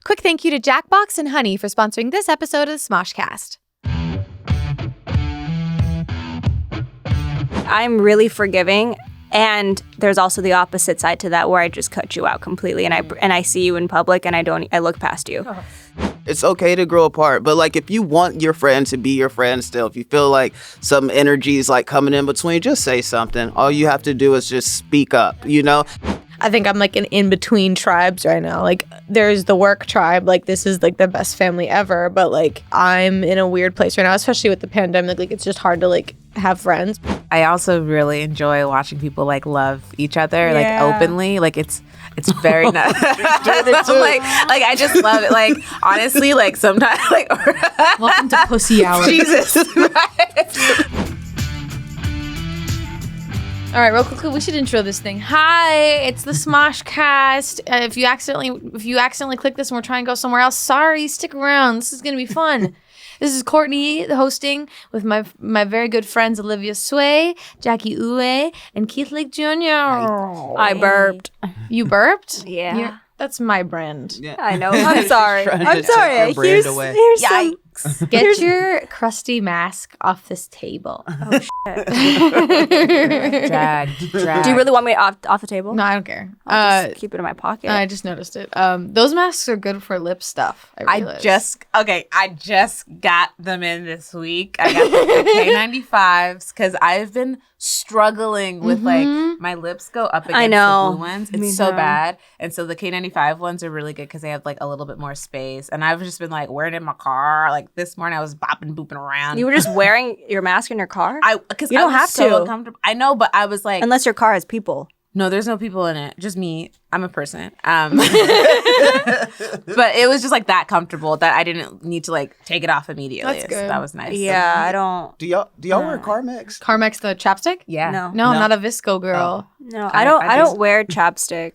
Quick thank you to Jackbox and Honey for sponsoring this episode of the SmoshCast. I'm really forgiving, and there's also the opposite side to that where I just cut you out completely, and I see you in public and I look past you. It's okay to grow apart, but like if you want your friend to be your friend still, if you feel like some energy is like coming in between, just say something. All you have to do is just speak up, you know? I think I'm like an in-between tribes right now. Like there's the work tribe, like this is like the best family ever, but like I'm in a weird place right now, especially with the pandemic. Like it's just hard to like have friends. I also really enjoy watching people like love each other like openly. Like it's very nice. like I just love it. Like honestly, like sometimes like Welcome to Pussy Hour. Jesus. All right, real quickly, we should intro this thing. Hi, it's the SmoshCast. If you accidentally click this and we're trying to go somewhere else, sorry, stick around. This is gonna be fun. This is Courtney, the hosting, with my very good friends Olivia Sway, Jackie Uwe, and Keith Lake Jr. I burped. You burped? Yeah. That's my brand. Yeah. I know. I'm sorry. I'm sorry. Here's some. Yikes. Get your crusty mask off this table. Oh, shit. Drag. Do you really want me off the table? No, I don't care. I'll just keep it in my pocket. I just noticed it. Those masks are good for lip stuff. I just got them in this week. I got the K95s because I've been struggling with like my lips go up against the blue ones. It's so bad. And so the K95 ones are really good because they have like a little bit more space. And I've just been like wearing it in my car. Like this morning I was bopping around. You were just wearing your mask in your car? Because you don't have so to. Uncomfortable. I know, but I was like, unless your car has people. no, there's no people in it. Just me. I'm a person. But it was just like that comfortable that I didn't need to like take it off immediately. That's good. So that was nice. Yeah, I don't. Do y'all wear Carmex? Carmex the chapstick? Yeah. No, I'm not a Visco girl. No, I don't wear chapstick.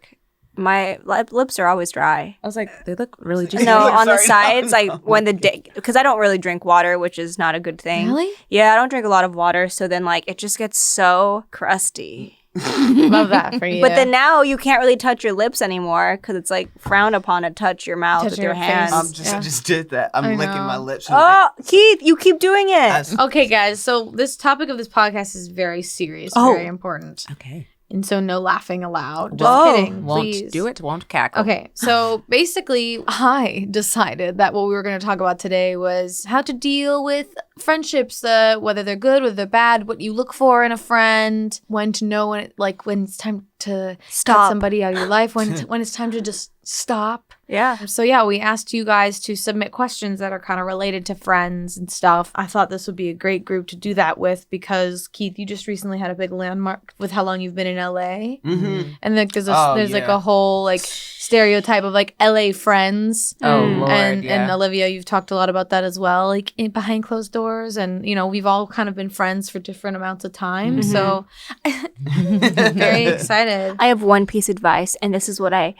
My lips are always dry. I was like, they look really juicy. No, on the Sorry, sides, like when the day, because I don't really drink water, which is not a good thing. Really? Yeah, I don't drink a lot of water, so then like it just gets so crusty. Love that for you. But then now you can't really touch your lips anymore because it's like frowned upon to touch your mouth with your hands. I just did that. I'm licking my lips. Oh, Keith, you keep doing it. Okay, guys, so this topic of this podcast is very serious, very important. Okay. And so no laughing allowed. Just kidding, Won't please. do it, won't cackle. Okay, so basically, I decided that what we were going to talk about today was how to deal with friendships, whether they're good, whether they're bad, what you look for in a friend, when to know when it's time to cut somebody out of your life, when it's time to just stop. Yeah. So yeah, we asked you guys to submit questions that are kind of related to friends and stuff. I thought this would be a great group to do that with because Keith, you just recently had a big landmark with how long you've been in LA, and like there's like a whole like stereotype of like LA friends. Oh Lord, and Olivia, you've talked a lot about that as well, like behind closed doors, and you know we've all kind of been friends for different amounts of time. So very excited. I have one piece of advice, and this is what I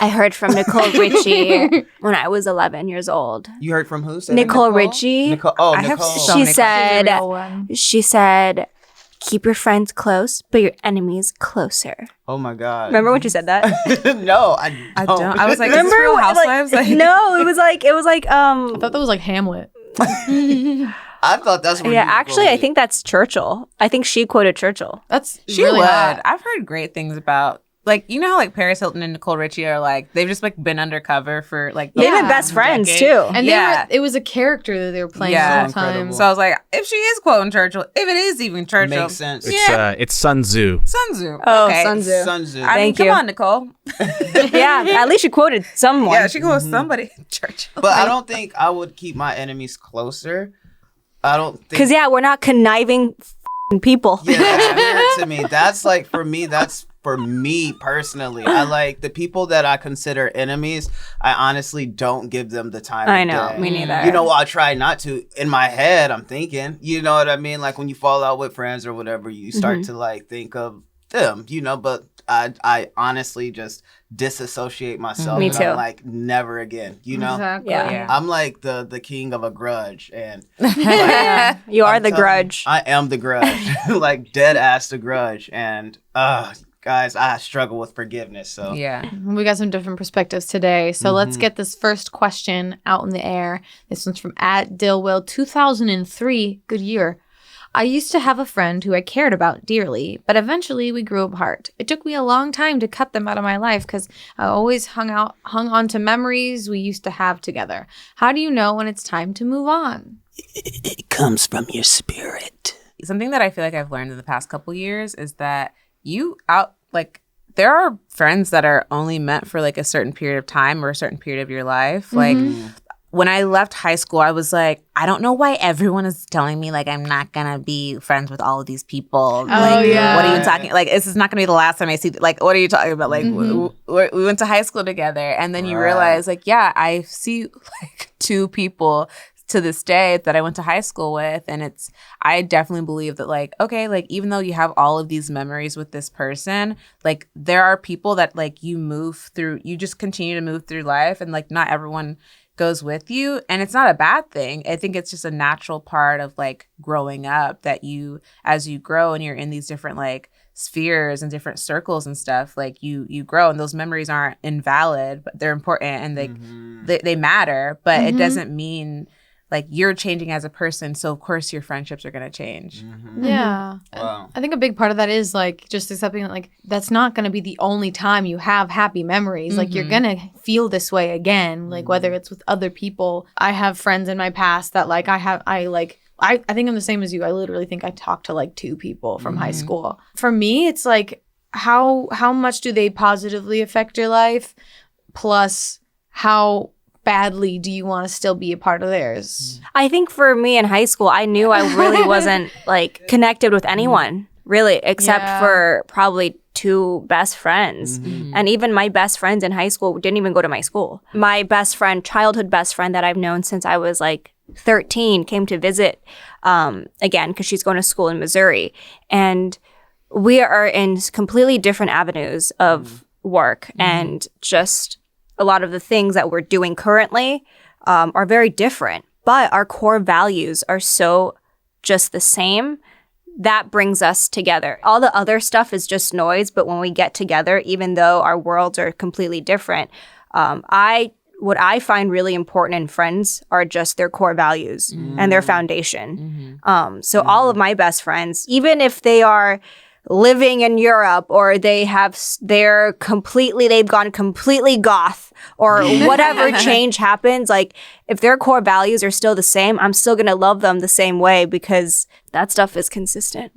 heard from Nicole Richie when I was 11 years old. You heard from who? Nicole Richie. Nicole. She said, keep your friends close, but your enemies closer. Oh my God. Remember when she said that? No, I don't. I was like, remember is this Real Housewives? No, it was like I thought that was like Hamlet. I thought that's what. Yeah, actually, I think that's Churchill. I think she quoted Churchill. That's She really would. hot. I've heard great things about, like, you know how like Paris Hilton and Nicole Richie are like, they've just like been undercover for like They've been best friends decade. too. And it was a character that they were playing the whole time. Incredible. So I was like, if she is quoting Churchill, if it is even Churchill, Makes sense. It's Sun Tzu. Sun Tzu. Oh, okay. Sun Tzu. Sun Tzu. I mean, Thank you. Come on, Nicole. Yeah, at least she quoted someone. Yeah, she quotes somebody. Churchill. But I don't think I would keep my enemies closer. I don't think. Because we're not conniving people. Yeah, that's weird to me. That's like, for me, that's for me personally. I like the people that I consider enemies. I honestly don't give them the time I of know, day. me neither. You know, I'll try not to. In my head, I'm thinking, you know what I mean? Like when you fall out with friends or whatever, you start to like think of them, you know, but I honestly just disassociate myself. Me and too. I'm like, never again, you know? Exactly. Yeah. I'm like the king of a grudge, and Yeah, you are I'm the telling grudge. you, I am the grudge, like dead ass the grudge, and guys, I struggle with forgiveness. So Yeah. We got some different perspectives today. So let's get this first question out in the air. This one's from @Dillwill 2003. Good year. I used to have a friend who I cared about dearly, but eventually we grew apart. It took me a long time to cut them out of my life because I always hung on to memories we used to have together. How do you know when it's time to move on? it comes from your spirit. Something that I feel like I've learned in the past couple years is that there are friends that are only meant for like a certain period of time or a certain period of your life. Like when I left high school, I was like, I don't know why everyone is telling me like I'm not gonna be friends with all of these people. What are you talking? Like this is not gonna be the last time I see. Like what are you talking about? Like we went to high school together, and then you realize like I see like 2 people to this day that I went to high school with, and I definitely believe that like, okay, like even though you have all of these memories with this person, like there are people that like you just continue to move through life, and like not everyone goes with you, and it's not a bad thing. I think it's just a natural part of like growing up that as you grow and you're in these different like spheres and different circles and stuff, like you grow, and those memories aren't invalid, but they're important, and they matter, but it doesn't mean like you're changing as a person, so of course your friendships are going to change. Yeah. Wow. I think a big part of that is like just accepting that like that's not going to be the only time you have happy memories. Like you're going to feel this way again, like whether it's with other people. I have friends in my past that like I think I'm the same as you. I literally think I talked to like 2 people from high school. For me, it's like how much do they positively affect your life, plus how badly do you want to still be a part of theirs? I think for me in high school, I knew I really wasn't like connected with anyone really, except for probably 2 best friends. And even my best friends in high school didn't even go to my school. My best friend, childhood best friend that I've known since I was like 13, came to visit again because she's going to school in Missouri. And we are in completely different avenues of work and just a lot of the things that we're doing currently are very different, but our core values are so just the same. That brings us together. All the other stuff is just noise, but when we get together, even though our worlds are completely different, what I find really important in friends are just their core values and their foundation. So all of my best friends, even if they are living in Europe or they've gone completely goth or whatever change happens, like if their core values are still the same, I'm still going to love them the same way because that stuff is consistent.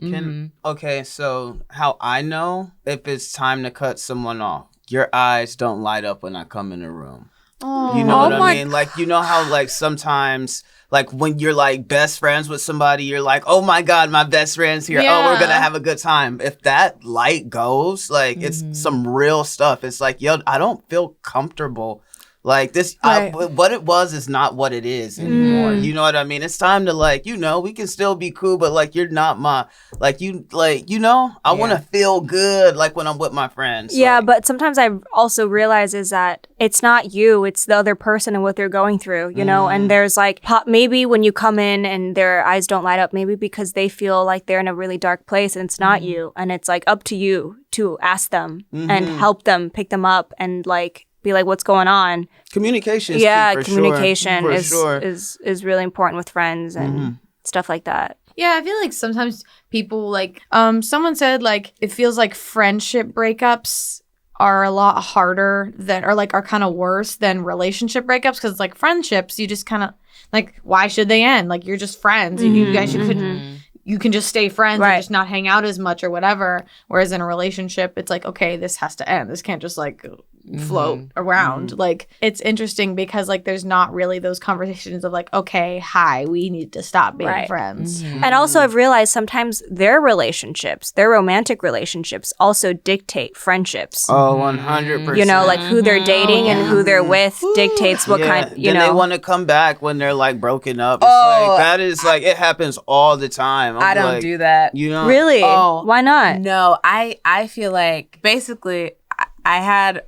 Okay, so how I know if it's time to cut someone off, your eyes don't light up when I come in the room. You know what I mean? Like, you know how like sometimes like when you're like best friends with somebody, you're like, oh my God, my best friend's here. Oh, we're going to have a good time. If that light goes, like it's some real stuff. It's like, yo, I don't feel comfortable. Like this, what it was is not what it is anymore. You know what I mean? It's time to like, you know, we can still be cool, but like you're not my, like you, like, you know, I want to feel good like when I'm with my friends. Yeah, like, but sometimes I also realize is that it's not you, it's the other person and what they're going through, you know? And there's like, maybe when you come in and their eyes don't light up, maybe because they feel like they're in a really dark place and it's not you. And it's like up to you to ask them and help them, pick them up and like, be like, what's going on? Communication. Communication is really important with friends and stuff like that. Yeah, I feel like sometimes people like someone said like it feels like friendship breakups are a lot harder are kind of worse than relationship breakups because like friendships you just kind of like why should they end? Like you're just friends. You guys you can just stay friends and just not hang out as much or whatever. Whereas in a relationship, it's like, okay, this has to end. This can't just like float around. Like it's interesting because like there's not really those conversations of like, okay, hi, we need to stop being friends. And also I've realized sometimes their relationships, their romantic relationships also dictate friendships. Oh, 100%. You know, like who they're dating and who they're with dictates what kind, you know. They want to come back when they're like broken up. It's like, that is like, it happens all the time. I don't do that. You know? Really? Why not? No, I feel like basically I had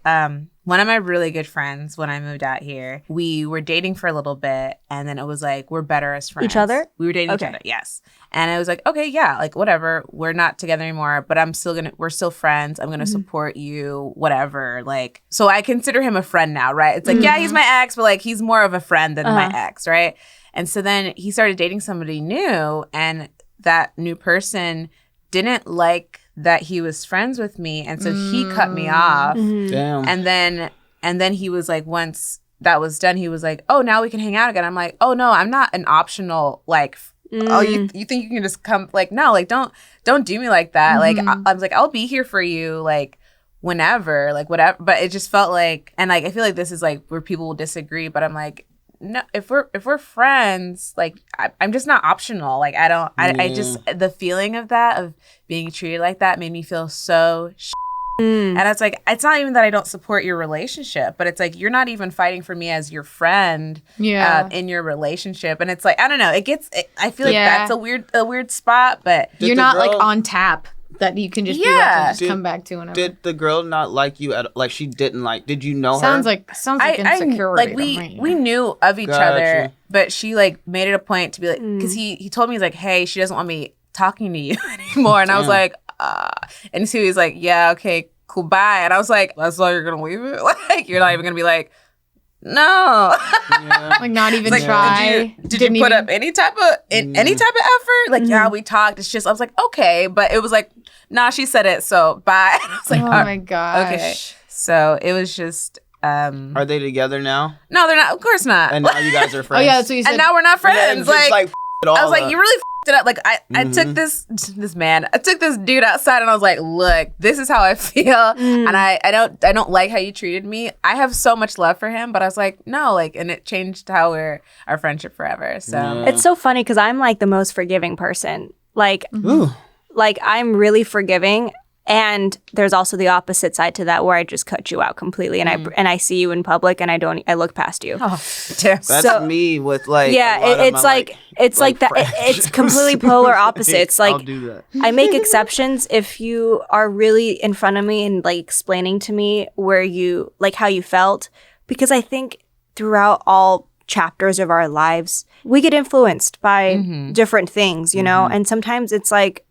one of my really good friends, when I moved out here, we were dating for a little bit, and then it was like, we're better as friends. Each other? We were dating each other, yes. And it was like, okay, yeah, like whatever. We're not together anymore, but we're still friends. I'm gonna support you, whatever. Like, so I consider him a friend now, right? It's like, yeah, he's my ex, but like he's more of a friend than my ex, right? And so then he started dating somebody new, and that new person didn't like that he was friends with me, and so he cut me off. Damn. And then he was like, once that was done, he was like, oh, now we can hang out again. I'm like, oh no, I'm not an optional like oh, you think you can just come, like, no, like don't do me like that. Like I was like, I'll be here for you, like whenever, like whatever. But it just felt like, and like I feel like this is like where people will disagree, but I'm like, no, if we're friends, like I'm just not optional. Like I just, the feeling of that, of being treated like that, made me feel so and it's like, it's not even that I don't support your relationship, but it's like, you're not even fighting for me as your friend in your relationship. And it's like, I don't know, I feel like that's a weird spot, but you're not like on tap that you can just be like, and just come back to whenever. Did the girl not like you like she didn't like, did you know her? Sounds like insecurity. Like we knew of each other, but she like made it a point to be like, because he told me, he's like, hey, she doesn't want me talking to you anymore. And I was like, and so he's like, yeah, okay, cool, bye. And I was like, that's all you're gonna leave it? Like, you're not even gonna be like, no. Like, not even like, try. Did you put up any type of effort? Like, yeah, we talked. It's just, I was like, okay, but it was like, nah, she said it, so bye. And I was like, oh my gosh. Okay. So it was just. Are they together now? No, they're not. Of course not. And now you guys are friends. Oh yeah, that's what you said. And now we're not friends. Like I was like, you really f***ed it up. Like I took this dude outside, and I was like, look, this is how I feel, and I don't like how you treated me. I have so much love for him, but I was like, no, like, and it changed our friendship forever. So it's so funny because I'm like the most forgiving person. Like, like I'm really forgiving. And there's also the opposite side to that, where I just cut you out completely, and I see you in public, and I look past you. Oh, damn. That's me with like it's like that. It's completely polar opposites. Like, I'll do that. I make exceptions if you are really in front of me and like explaining to me where you like how you felt, because I think throughout all chapters of our lives we get influenced by different things, you know, and sometimes it's like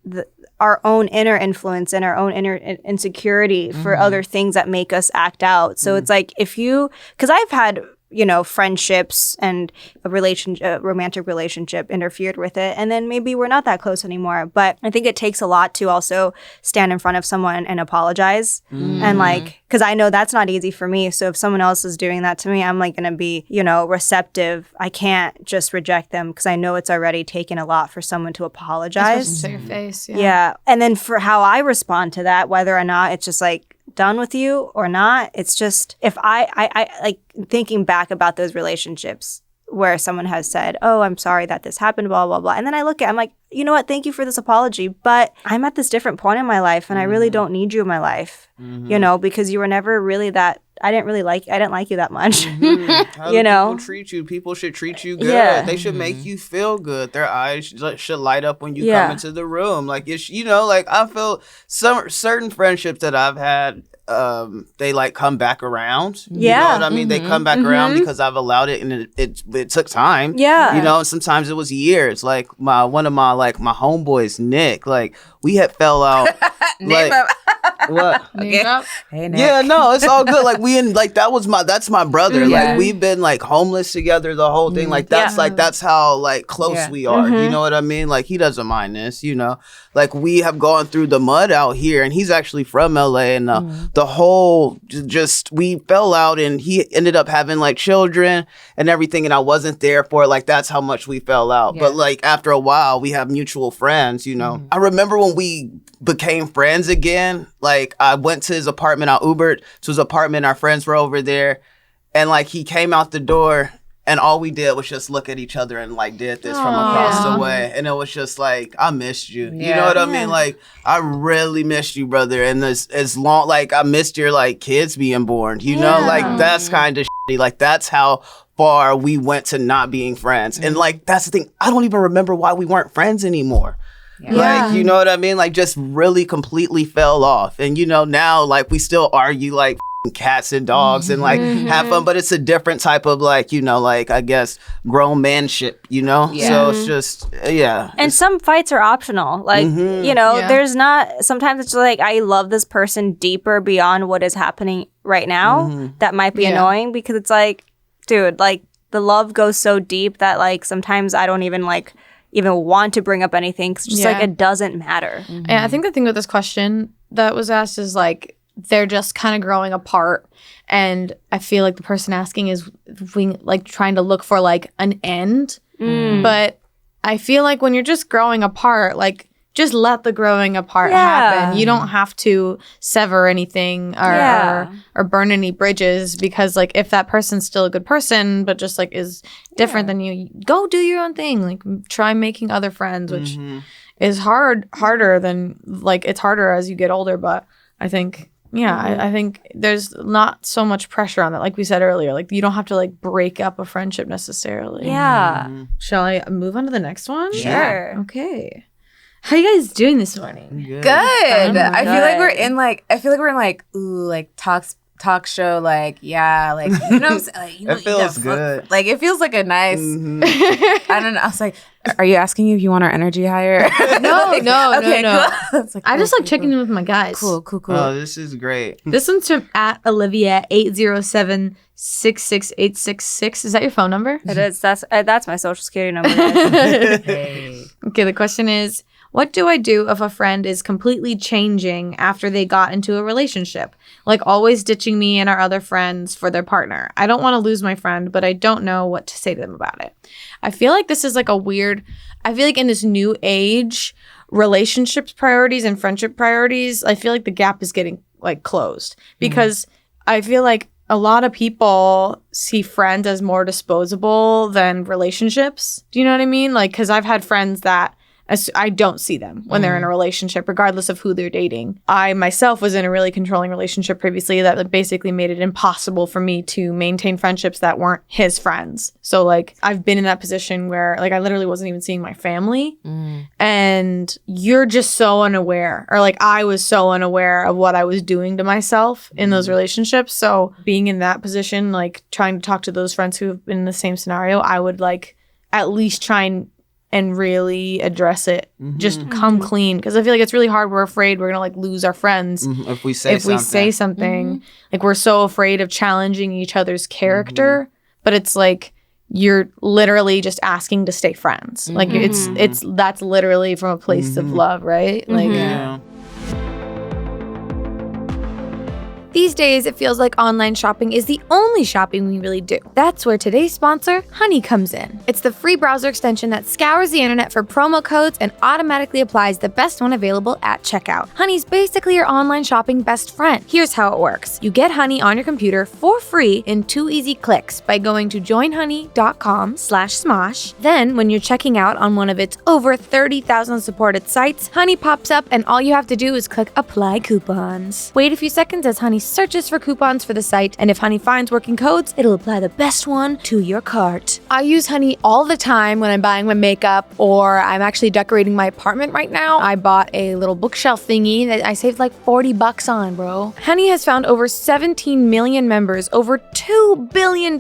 our own inner influence and our own inner insecurity for other things that make us act out. So it's like, because I've had, you know, friendships and a romantic relationship interfered with it, and then maybe we're not that close anymore. But I think it takes a lot to also stand in front of someone and apologize, and like, because I know that's not easy for me. So if someone else is doing that to me, I'm like gonna be, you know, receptive. I can't just reject them because I know it's already taken a lot for someone to apologize. To your face, yeah. And then for how I respond to that, whether or not it's just like done with you or not, it's just, if I like thinking back about those relationships where someone has said, oh, I'm sorry that this happened, blah, blah, blah. And then I'm like, you know what? Thank you for this apology, but I'm at this different point in my life, and I really don't need you in my life, you know, because you were never really that, I didn't like you that much. How you do know, people treat you. People should treat you good. Yeah. They should make you feel good. Their eyes should light up when you come into the room. Like, it's, you know, like I feel certain friendships that I've had, they like come back around. You know what I mean? They come back around because I've allowed it, and it took time. Yeah. You know, sometimes it was years. Like one of my homeboys, Nick, like we had fell out. Name up. What? Okay. Hey, Nick. Yeah, no, it's all good. Like that's my brother. Yeah. Like we've been like homeless together the whole thing. Like that's how like close we are. You know what I mean? Like he doesn't mind this, you know. Like we have gone through the mud out here, and he's actually from LA, and the whole we fell out, and he ended up having like children and everything, and I wasn't there for it. Like that's how much we fell out. But like after a while, we have mutual friends, you know. I remember when we became friends again. Like I went to his apartment, I Ubered to his apartment, our friends were over there, and like he came out the door, and all we did was just look at each other and like did this from across the way, and it was just like, I missed you. You know what I mean? Like I really missed you, brother. And as long, like I missed your like kids being born, you know, like that's kind of shitty. Like that's how far we went to not being friends. And like that's the thing, I don't even remember why we weren't friends anymore. Like, you know what I mean? Like just really completely fell off. And you know, now like we still argue like cats and dogs and like have fun, but it's a different type of like, you know, like I guess grown manship, you know? So it's just, And some fights are optional. Like, you know, there's not, sometimes it's like, I love this person deeper beyond what is happening right now. That might be annoying because it's like, dude, like the love goes so deep that like sometimes I don't even want to bring up anything because just like it doesn't matter. And I think the thing with this question that was asked is like, they're just kind of growing apart, and I feel like the person asking is like trying to look for like an end. But I feel like when you're just growing apart, like just let the growing apart happen. You don't have to sever anything or burn any bridges, because like if that person's still a good person but just like is different than you, go do your own thing. Like try making other friends, which is harder than like it's harder as you get older. But I think I think there's not so much pressure on that. Like we said earlier, like you don't have to like break up a friendship necessarily. Shall I move on to the next one? Sure. Okay. How you guys doing this morning? Good. I feel like we're in like ooh, like talk show, like like you know what I'm saying? Like, you know, it feels good. Like it feels like a nice I don't know. I was like, are you asking if you want our energy higher? No. Cool. It's like, I just like checking in with my guys. Cool. Oh, this is great. This one's from at Olivia 807-66866. Is that your phone number? It is. That's my social security number. Okay, the question is, what do I do if a friend is completely changing after they got into a relationship? Like always ditching me and our other friends for their partner. I don't want to lose my friend, but I don't know what to say to them about it. I feel like this is like I feel like in this new age, relationships priorities and friendship priorities, I feel like the gap is getting like closed, because I feel like a lot of people see friends as more disposable than relationships. Do you know what I mean? Like, because I've had friends that I don't see them when they're in a relationship, regardless of who they're dating. I myself was in a really controlling relationship previously that basically made it impossible for me to maintain friendships that weren't his friends. So like I've been in that position where like I literally wasn't even seeing my family, and you're just so unaware, or like I was so unaware of what I was doing to myself in those relationships. So being in that position, like trying to talk to those friends who have been in the same scenario, I would like at least try and really address it. Just come clean, because I feel like it's really hard. We're afraid we're gonna like lose our friends if we say something. Like we're so afraid of challenging each other's character, but it's like you're literally just asking to stay friends. Like it's that's literally from a place of love, right? Like these days, it feels like online shopping is the only shopping we really do. That's where today's sponsor, Honey, comes in. It's the free browser extension that scours the internet for promo codes and automatically applies the best one available at checkout. Honey's basically your online shopping best friend. Here's how it works. You get Honey on your computer for free in 2 easy clicks by going to joinhoney.com/smosh. Then, when you're checking out on one of its over 30,000 supported sites, Honey pops up and all you have to do is click Apply Coupons. Wait a few seconds as Honey searches for coupons for the site, and if Honey finds working codes, it'll apply the best one to your cart. I use Honey all the time when I'm buying my makeup, or I'm actually decorating my apartment right now. I bought a little bookshelf thingy that I saved like $40 on, bro. Honey has found over 17 million members, over $2 billion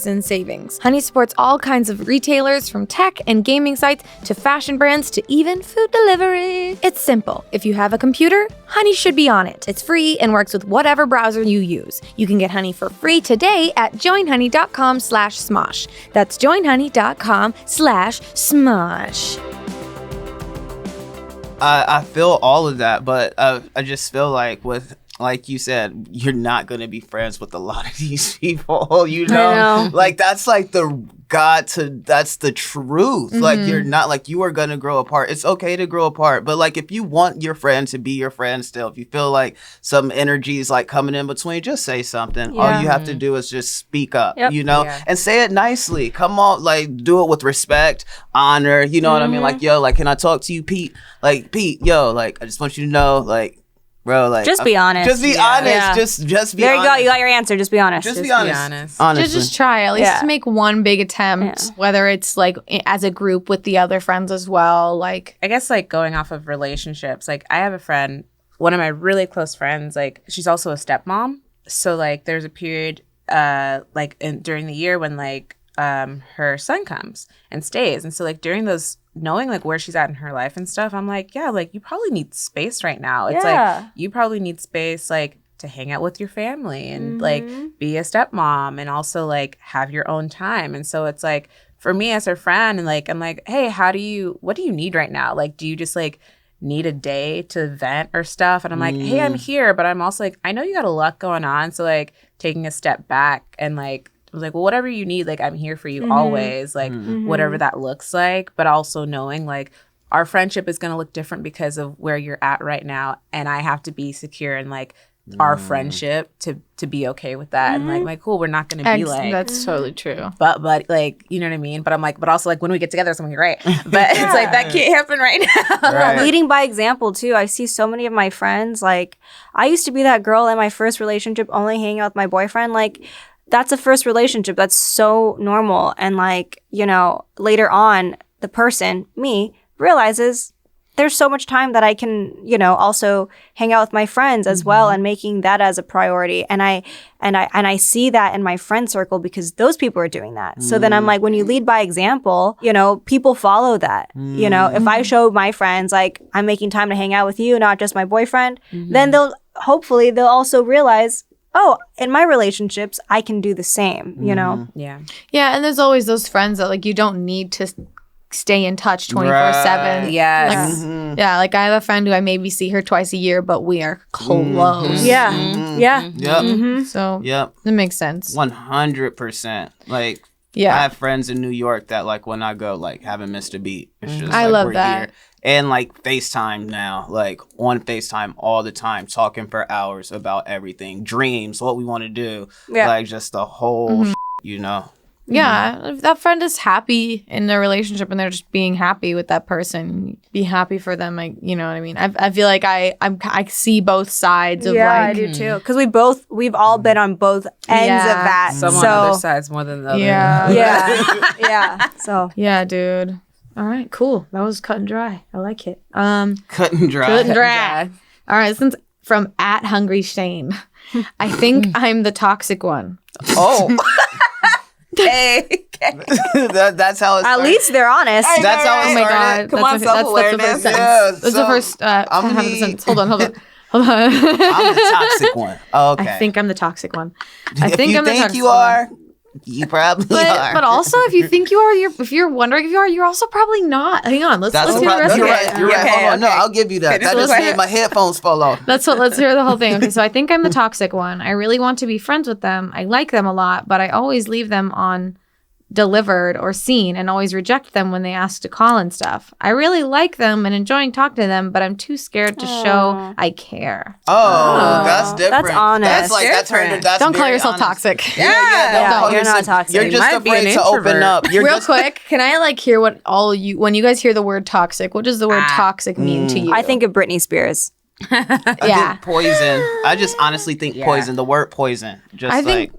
in savings. Honey supports all kinds of retailers, from tech and gaming sites to fashion brands to even food delivery. It's simple. If you have a computer, Honey should be on it. It's free and works with whatever browser you use. You can get Honey for free today at joinhoney.com/smosh. That's joinhoney.com/smosh. I feel all of that, but I just feel like like you said, you're not going to be friends with a lot of these people, you know? I know. Like, that's like that's the truth. Like, you're not, like, you are going to grow apart. It's okay to grow apart. But, like, if you want your friend to be your friend still, if you feel like some energy is, like, coming in between, just say something. All you have to do is just speak up, you know? And say it nicely. Come on, like, do it with respect, honor, you know what I mean? Like, yo, like, can I talk to you, Pete? Like, Pete, yo, like, I just want you to know, like, bro, like, just be honest. Just be honest. Yeah. Just be honest. There you go. You got your answer. Just be honest. Just be honest. Honestly. Just try at least to make one big attempt, whether it's like as a group with the other friends as well. Like, I guess like going off of relationships, like I have a friend, one of my really close friends, like she's also a stepmom. so like there's a period during the year when like her son comes and stays, and so like during those, knowing like where she's at in her life and stuff, I'm like, yeah, like you probably need space right now. It's like you probably need space like to hang out with your family and like be a stepmom and also like have your own time. And so it's like for me as her friend, and like I'm like, hey, what do you need right now? Like, do you just like need a day to vent or stuff? And I'm like, hey, I'm here, but I'm also like, I know you got a lot going on, so like taking a step back and like I was like, well, whatever you need, like I'm here for you always, like whatever that looks like, but also knowing like our friendship is going to look different because of where you're at right now, and I have to be secure in like our friendship to be okay with that. And like cool, we're not going to be like, that's totally true, but like, you know what I mean? But I'm like, but also like when we get together it's going to be great, but it's like that can't happen right now. Right. Leading by example too. I see so many of my friends, like I used to be that girl in my first relationship only hanging out with my boyfriend. Like that's a first relationship, that's so normal. And like, you know, later on the person, me, realizes there's so much time that I can, you know, also hang out with my friends as well, and making that as a priority. And I see that in my friend circle because those people are doing that. So then I'm like, when you lead by example, you know, people follow that. You know, if I show my friends like I'm making time to hang out with you, not just my boyfriend, then they'll also realize, oh, in my relationships, I can do the same, you know? Yeah. Yeah, and there's always those friends that like you don't need to stay in touch 24/7. Right. Yes. Like, yeah, like I have a friend who I maybe see her twice a year, but we are close. Yeah. Yep. So Yep. it makes sense. 100%. Like, Yeah. I have friends in New York that like when I go, like haven't missed a beat. It's just I like, love we're that. here. And like FaceTime now, like on FaceTime all the time, talking for hours about everything, dreams, what we want to do, like just the whole, you know. Yeah, if that friend is happy in their relationship and they're just being happy with that person, be happy for them. Like, you know what I mean? I feel like I see both sides of like. I do too. Because we've all been on both ends of that. Some on other sides more than the other. Yeah. So. Yeah, dude. All right, cool. That was cut and dry. I like it. Cut and dry. Cut and dry. All right, since from @HungryShane, I think I'm the toxic one. Oh. Hey. That's how it started. At least they're honest. That's how it Oh my started. god! Come on, self-awareness. That's the so first half of the many- sentence. Hold on. I'm the toxic one. Okay. I think I'm the toxic one. if you I'm the think toxic you one. are, you probably are. But also, if you think you are, if you're wondering if you are, you're also probably not. Hang on, let's That's hear the rest you're of right. it. You're right. Okay, Hold on. No, okay. I'll give you that. Okay, That so just let's- made my headphones fall off. Let's hear the whole thing. Okay, so I think I'm the toxic one. I really want to be friends with them. I like them a lot, but I always leave them on delivered or seen and always reject them when they ask to call and stuff. I really like them and enjoying talking to them, but I'm too scared to show I care. Oh, that's different. That's honest. That's like that's Different. that's Don't call very yourself honest. toxic. Yeah, Yeah, don't call you're not yourself- toxic. You're You just might be afraid an to open introvert. up. You're Real just quick, can I like hear what all you when you guys hear the word toxic? What does the word toxic mean to you? I think of Britney Spears. I yeah. think poison. I just honestly think poison. The word poison. Just I think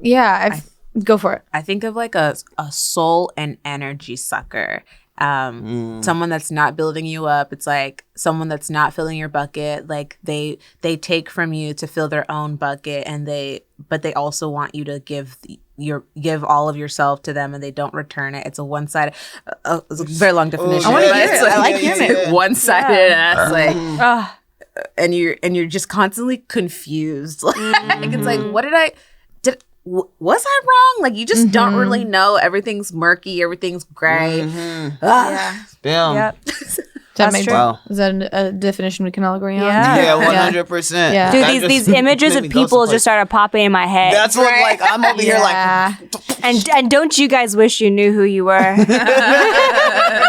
go for it. I think of like a soul and energy sucker. Someone that's not building you up. It's like someone that's not filling your bucket. Like they take from you to fill their own bucket, and but they also want you to give all of yourself to them, and they don't return it. It's a one-sided. It's a very long definition. I wanna but hear it's it. I like like hearing it. one-sided ass like. And you're just constantly confused. Like it's like, what was I wrong? Like you just don't really know. Everything's murky. Everything's gray. Damn. Yep. That That's makes true. Wow. Is that a definition we can all agree on? Yeah. Yeah, 100%. Yeah. Dude, That these just images made of me go people someplace. just started popping in my head. That's what like I'm over here like. And don't you guys wish you knew who you were?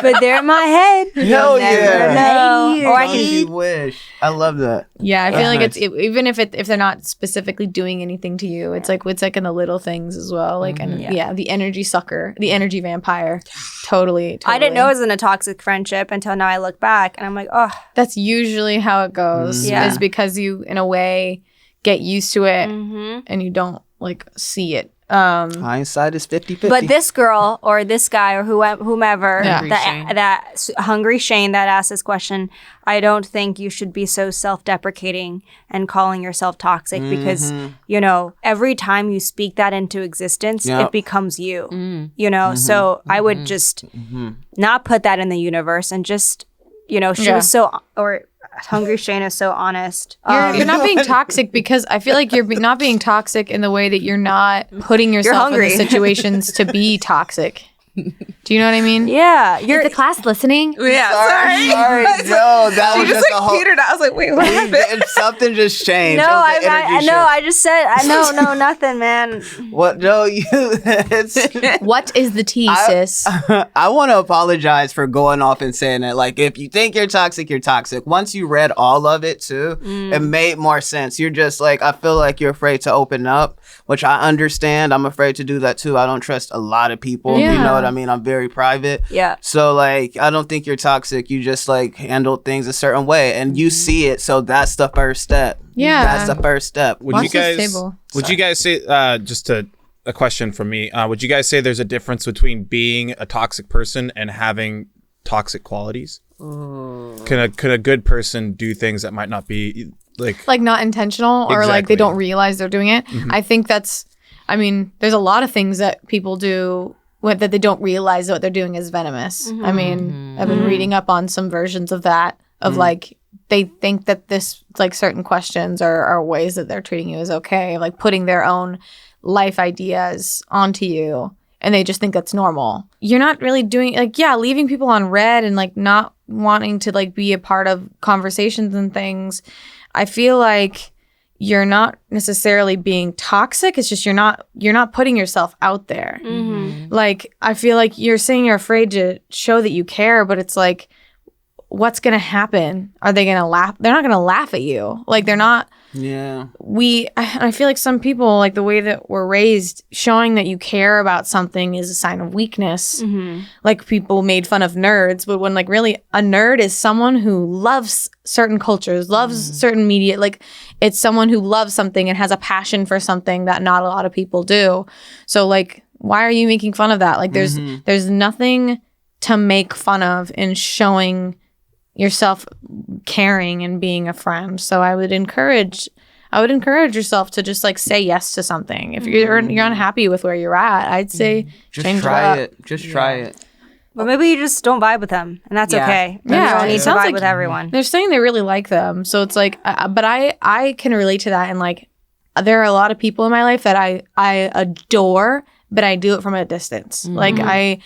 But they're in my head. Hell yeah. know. Or I Don't can you wish. I love that. Yeah, I feel like nice. even if they're not specifically doing anything to you, it's like in the little things as well. Like and the energy sucker, the energy vampire. Totally. I didn't know it was in a toxic friendship until now I look back and I'm like, oh. That's usually how it goes. Yeah. Is because you in a way get used to it Mm-hmm. and you don't like see it Hindsight is 50-50. But this girl or this guy or whomever, that Hungry Shane that asked this question, I don't think you should be so self-deprecating and calling yourself toxic because, you know, every time you speak that into existence, it becomes you, you know? So I would just not put that in the universe and just, you know, she was so, or Hungry Shane is so honest. You're not being toxic because I feel like you're not being toxic in the way that you're not putting yourself in the situations to be toxic. Do you know what I mean? Yeah. Is the class listening? Yeah, Sorry. No, that was just a whole... petered out. I was like, wait, what happened? Something just changed. No, I just said, no, nothing, man. What? No, you... What is the tea, sis? I want to apologize for going off and saying that. Like, if you think you're toxic, you're toxic. Once you read all of it, too, it made more sense. You're just like, I feel like you're afraid to open up, which I understand. I'm afraid to do that, too. I don't trust a lot of people. You know what I mean? I'm very private. Yeah. So, like, I don't think you're toxic. You just, like, handle things a certain way. And you see it. So that's the first step. Yeah. That's the first step. Would you guys say, just a question from me, would you guys say there's a difference between being a toxic person and having toxic qualities? Can a good person do things that might not be like not intentional or like they don't realize they're doing it? I think there's a lot of things that people do that they don't realize what they're doing is venomous. I mean, I've been reading up on some versions of that, of like, they think that this, like, certain questions are ways that they're treating you as okay, like putting their own life ideas onto you, and they just think that's normal. You're not really doing, like, leaving people on red and, like, not wanting to, like, be a part of conversations and things. I feel like you're not necessarily being toxic. It's just you're not putting yourself out there. Like, I feel like you're saying you're afraid to show that you care, but it's like, what's going to happen? Are they going to laugh? They're not going to laugh at you. Like, they're not. Yeah. I feel like some people, like, the way that we're raised, showing that you care about something is a sign of weakness. Like, people made fun of nerds, but when, like, really a nerd is someone who loves certain cultures, loves certain media. Like, it's someone who loves something and has a passion for something that not a lot of people do. So, like, why are you making fun of that? Like, there's nothing to make fun of in showing yourself caring and being a friend. So I would encourage yourself to just, like, say yes to something. If you're unhappy with where you're at, I'd say just try it. Just try it. But maybe you just don't vibe with them, and that's okay. You don't need to vibe with everyone. They're saying they really like them, so it's like, but I can relate to that, and, like, there are a lot of people in my life that I adore, but I do it from a distance. Like, I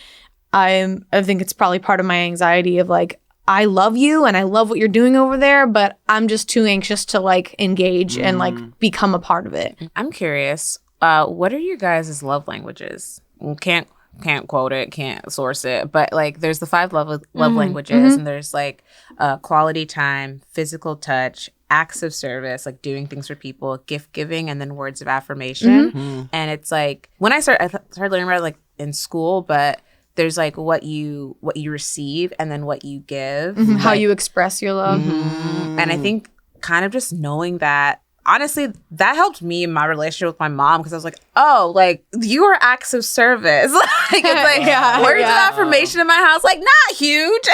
think it's probably part of my anxiety of, like, I love you and I love what you're doing over there, but I'm just too anxious to, like, engage and, like, become a part of it. I'm curious, what are your guys' love languages? Well, can't quote it, can't source it, but, like, there's the 5 love languages, and there's, like, quality time, physical touch, acts of service, like doing things for people, gift giving, and then words of affirmation. And it's like, when I started learning about it, like, in school, but there's, like, what you receive and then what you give. How you express your love. And I think kind of just knowing that, honestly, that helped me in my relationship with my mom, because I was like, oh, like, you are acts of service. Like, it's like, words of affirmation in my house, like, not huge.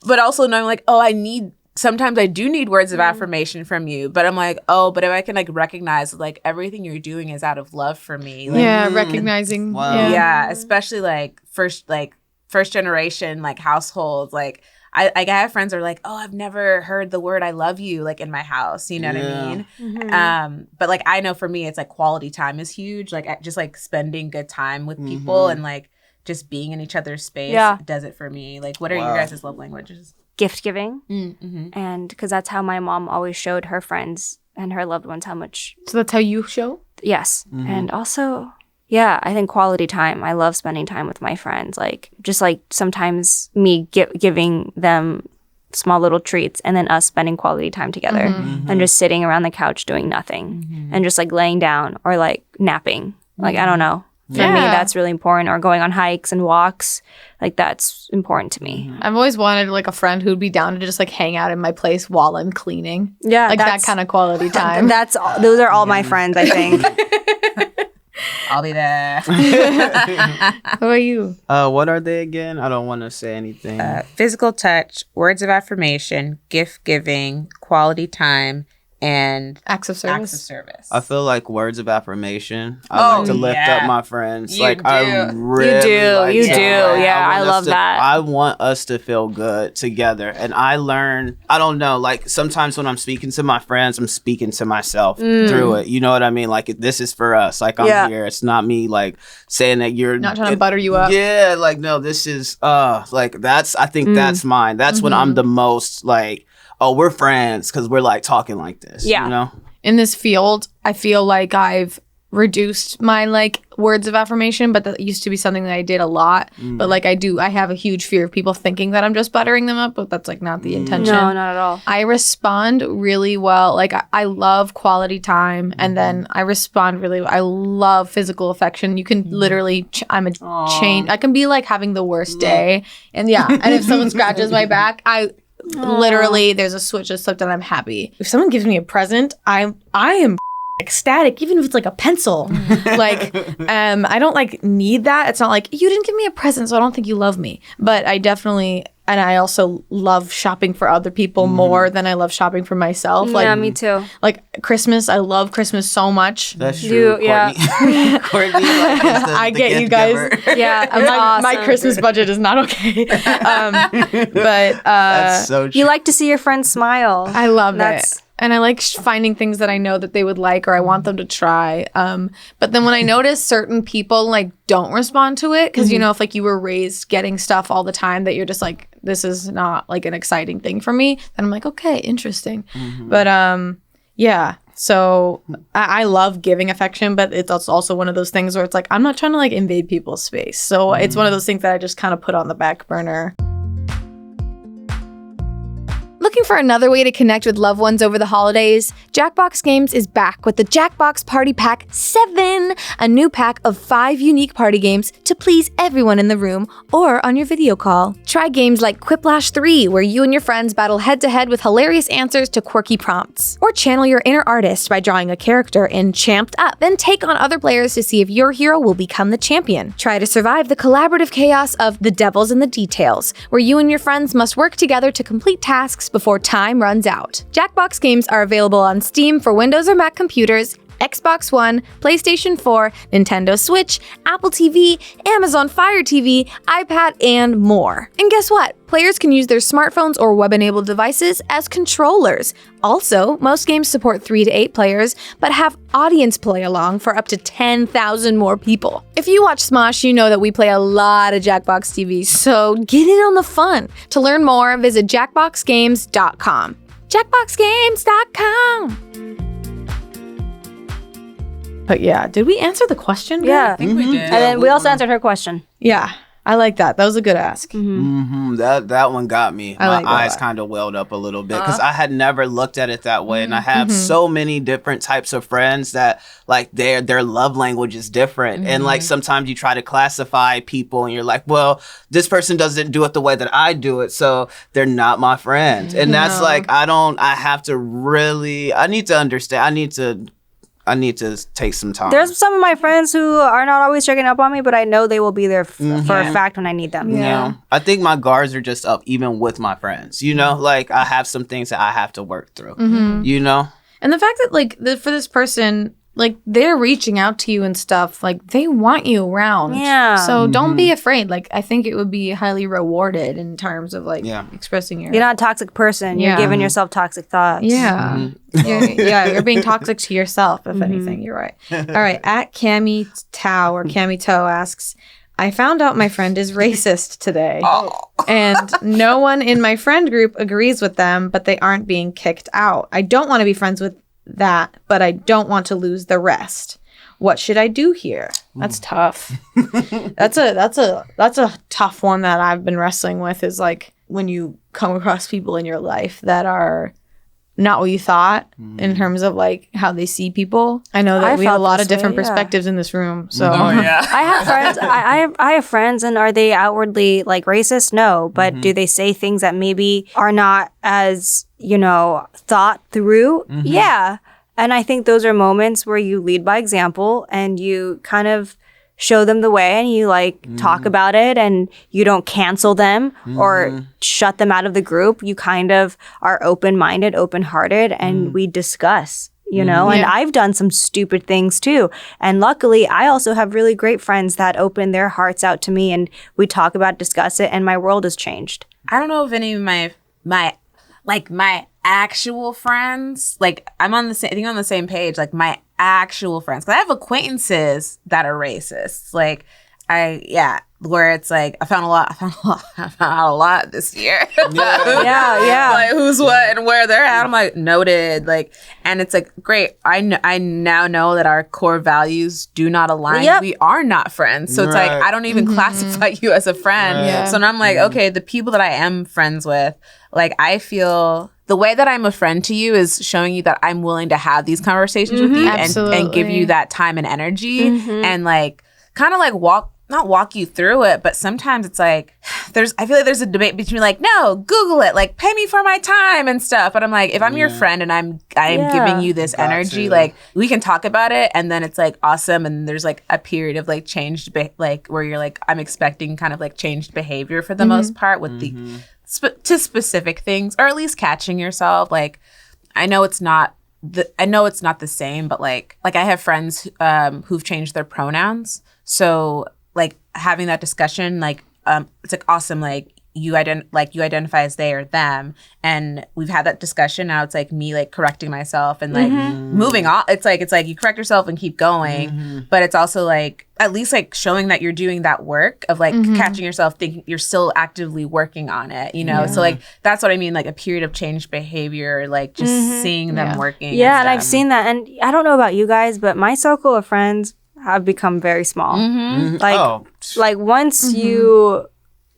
But also knowing, like, oh, sometimes I do need words of affirmation from you, but I'm like, oh, but if I can, like, recognize, like, everything you're doing is out of love for me. Like, recognizing. Wow. Yeah, especially, like, first generation, like, households. Like, I have friends that are like, oh, I've never heard the word I love you, like, in my house. You know what I mean? But, like, I know for me, it's like quality time is huge. Like, just, like, spending good time with people and, like, just being in each other's space does it for me. Like, what are your guys' love languages? Gift giving. And because that's how my mom always showed her friends and her loved ones how much. So that's how you show? Yes. And also, I think quality time. I love spending time with my friends. Like, just, like, sometimes me giving them small little treats and then us spending quality time together and just sitting around the couch doing nothing and just, like, laying down or, like, napping. Like, I don't know. For me, that's really important. Or going on hikes and walks. Like, that's important to me. I've always wanted, like, a friend who'd be down to just, like, hang out in my place while I'm cleaning. Yeah. Like, that kind of quality time. Those are all my friends, I think. I'll be there. How about you? What are they again? I don't want to say anything. Physical touch, words of affirmation, gift giving, quality time, and Acts of service. I feel like words of affirmation. I like to lift up my friends. You like do. I really like You to, do. like, Yeah, I want us love to- that. I want us to feel good together. And I learn, I don't know, like sometimes when I'm speaking to my friends, I'm speaking to myself through it. You know what I mean? Like this is for us. Like I'm here. It's not me like saying that you're Not trying to butter you up. Yeah, like no, this is like that's I think that's mine. That's when I'm the most like, oh, we're friends because we're like talking like this. Yeah. You know? In this field, I feel like I've reduced my like words of affirmation, but that used to be something that I did a lot. But like I have a huge fear of people thinking that I'm just buttering them up, but that's like not the intention. No, not at all. I respond really well. Like I love quality time, and then I respond really well. I love physical affection. You can literally, I'm a chain. I can be like having the worst day, and and if someone scratches my back, literally there's a switch that's flipped and I'm happy. If someone gives me a present, I am ecstatic, even if it's like a pencil. Like I don't like need that. It's not like you didn't give me a present, so I don't think you love me. But I definitely, and I also love shopping for other people more than I love shopping for myself. Like, Yeah, me too. like Christmas, I love Christmas so much. That's true. Yeah. Courtney, like, is I the get you gift guys. giver. Yeah, my, it's awesome. my Christmas budget is not okay. But That's so true. You like to see your friends smile. I love That's- it. And I like finding things that I know that they would like or I want them to try. But then when I notice certain people like don't respond to it, because you know, if like you were raised getting stuff all the time that you're just like, this is not like an exciting thing for me, then I'm like, okay, interesting. But yeah. So I love giving affection, but it's also one of those things where it's like, I'm not trying to like invade people's space. So it's one of those things that I just kind of put on the back burner. Looking for another way to connect with loved ones over the holidays? Jackbox Games is back with the Jackbox Party Pack 7, a new pack of 5 unique party games to please everyone in the room or on your video call. Try games like Quiplash 3, where you and your friends battle head-to-head with hilarious answers to quirky prompts. Or channel your inner artist by drawing a character in Champed Up and take on other players to see if your hero will become the champion. Try to survive the collaborative chaos of The Devil's in the Details, where you and your friends must work together to complete tasks before time runs out. Jackbox games are available on Steam for Windows or Mac computers, Xbox One, PlayStation 4, Nintendo Switch, Apple TV, Amazon Fire TV, iPad, and more. And guess what? Players can use their smartphones or web-enabled devices as controllers. Also, most games support 3 to 8 players, but have audience play along for up to 10,000 more people. If you watch Smosh, you know that we play a lot of Jackbox TV, so get in on the fun. To learn more, visit jackboxgames.com. jackboxgames.com. But yeah, did we answer the question? Yeah. I think we did. And then we also answered her question. Yeah, I like that. That was a good ask. That one got me. I My like that. eyes kind of welled up a little bit because I had never looked at it that way, and I have so many different types of friends that like their love language is different, and like sometimes you try to classify people, and you're like, well, this person doesn't do it the way that I do it, so they're not my friend, and that's like I have to really I need to understand. I need to take some time. There's some of my friends who are not always checking up on me, but I know they will be there for a fact when I need them. You know, I think my guards are just up, even with my friends. You know, like I have some things that I have to work through. You know, And the fact that like for this person, like they're reaching out to you and stuff, like they want you around. Yeah. So don't be afraid. Like I think it would be highly rewarded in terms of like expressing your. You're not a toxic person. You're giving yourself toxic thoughts. Yeah. You're being toxic to yourself, if anything. You're right. All right. At Cami Tao or Cami Toe asks, I found out my friend is racist today. And no one in my friend group agrees with them, but they aren't being kicked out. I don't want to be friends with that, but I don't want to lose the rest. What should I do here? That's tough. That's a tough one that I've been wrestling with, is like when you come across people in your life that are not what you thought in terms of like how they see people. I know that we have a lot of different perspectives in this room. So I have friends. I have friends, and are they outwardly like racist? No, but do they say things that maybe are not as thought through? Yeah. And I think those are moments where you lead by example and you kind of show them the way and you like talk about it and you don't cancel them or shut them out of the group. You kind of are open-minded, open-hearted, and we discuss, you know? And I've done some stupid things too. And luckily, I also have really great friends that open their hearts out to me and we talk about, discuss it, and my world has changed. I don't know if any of my actual friends, like I'm on the same, I think I'm on the same page, like my actual friends, because I have acquaintances that are racist. Like where it's like I found out a lot this year. Yeah. Like who's what and where they're at. I'm like, noted. Like, and it's like, great. I now know that our core values do not align. Yep. We are not friends. So it's like, I don't even classify you as a friend. Yeah. So now I'm like, okay, the people that I am friends with, like I feel the way that I'm a friend to you is showing you that I'm willing to have these conversations with you and give you that time and energy and like kind of like not walk you through it, but sometimes it's like I feel like there's a debate between like, no, Google it, like pay me for my time and stuff. But I'm like, if I'm your friend and I'm giving you this energy, like we can talk about it, and then it's like awesome, and there's like a period of like changed like where you're like, I'm expecting kind of like changed behavior for the most part with the to specific things, or at least catching yourself. Like I know it's not the same, but like I have friends who've changed their pronouns, so like having that discussion, like it's like awesome, like you identify as they or them, and we've had that discussion. Now it's like me like correcting myself and like moving on. It's like you correct yourself and keep going, but it's also like at least like showing that you're doing that work of like catching yourself, thinking you're still actively working on it, you know? So like that's what I mean, like a period of changed behavior, like just seeing them working. Yeah, and I've seen that, and I don't know about you guys, but my circle of friends have become very small. Like once you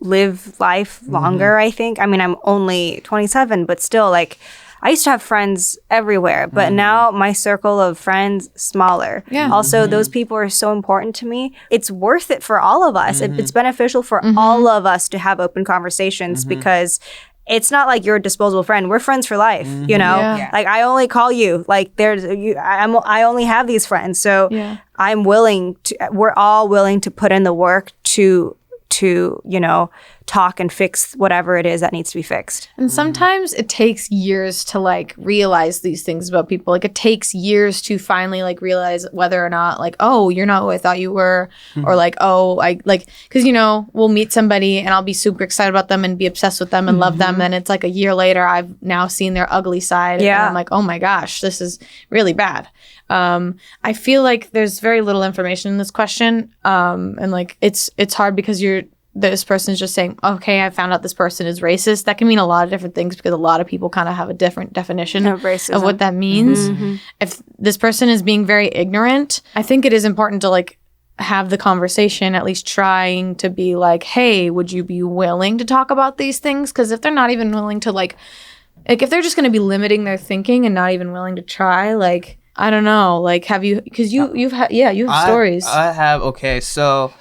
live life longer, I think. I mean, I'm only 27, but still, like, I used to have friends everywhere, but now my circle of friends smaller. Yeah. Also, those people are so important to me. It's worth it for all of us. It's beneficial for all of us to have open conversations because it's not like you're a disposable friend. We're friends for life, you know? Yeah. Like, I only call you. Like, I only have these friends. So we're all willing to put in the work to you know, talk and fix whatever it is that needs to be fixed. And sometimes it takes years to like realize these things about people. Like it takes years to finally like realize whether or not like, oh, you're not who I thought you were, or like, oh, I like, because you know, we'll meet somebody and I'll be super excited about them and be obsessed with them and love them, and it's like a year later I've now seen their ugly side, and I'm like, oh my gosh, this is really bad. I feel like there's very little information in this question, and like it's hard because this person's just saying, okay, I found out this person is racist. That can mean a lot of different things because a lot of people kind of have a different definition of what that means. If this person is being very ignorant, I think it is important to like have the conversation, at least trying to be like, hey, would you be willing to talk about these things? Because if they're not even willing to like if they're just going to be limiting their thinking and not even willing to try, like, I don't know. Like, have you? Because you have stories. I have. Okay, so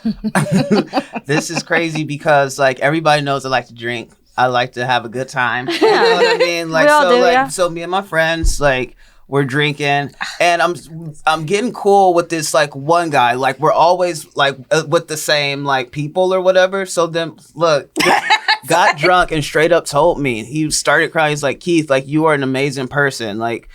this is crazy because like everybody knows I like to drink. I like to have a good time. You know what I mean? Like so me and my friends like we're drinking, and I'm getting cool with this like one guy. Like we're always like with the same like people or whatever. So then look. Got drunk and straight up told me. He started crying. He's like, Keith, like you are an amazing person. Like.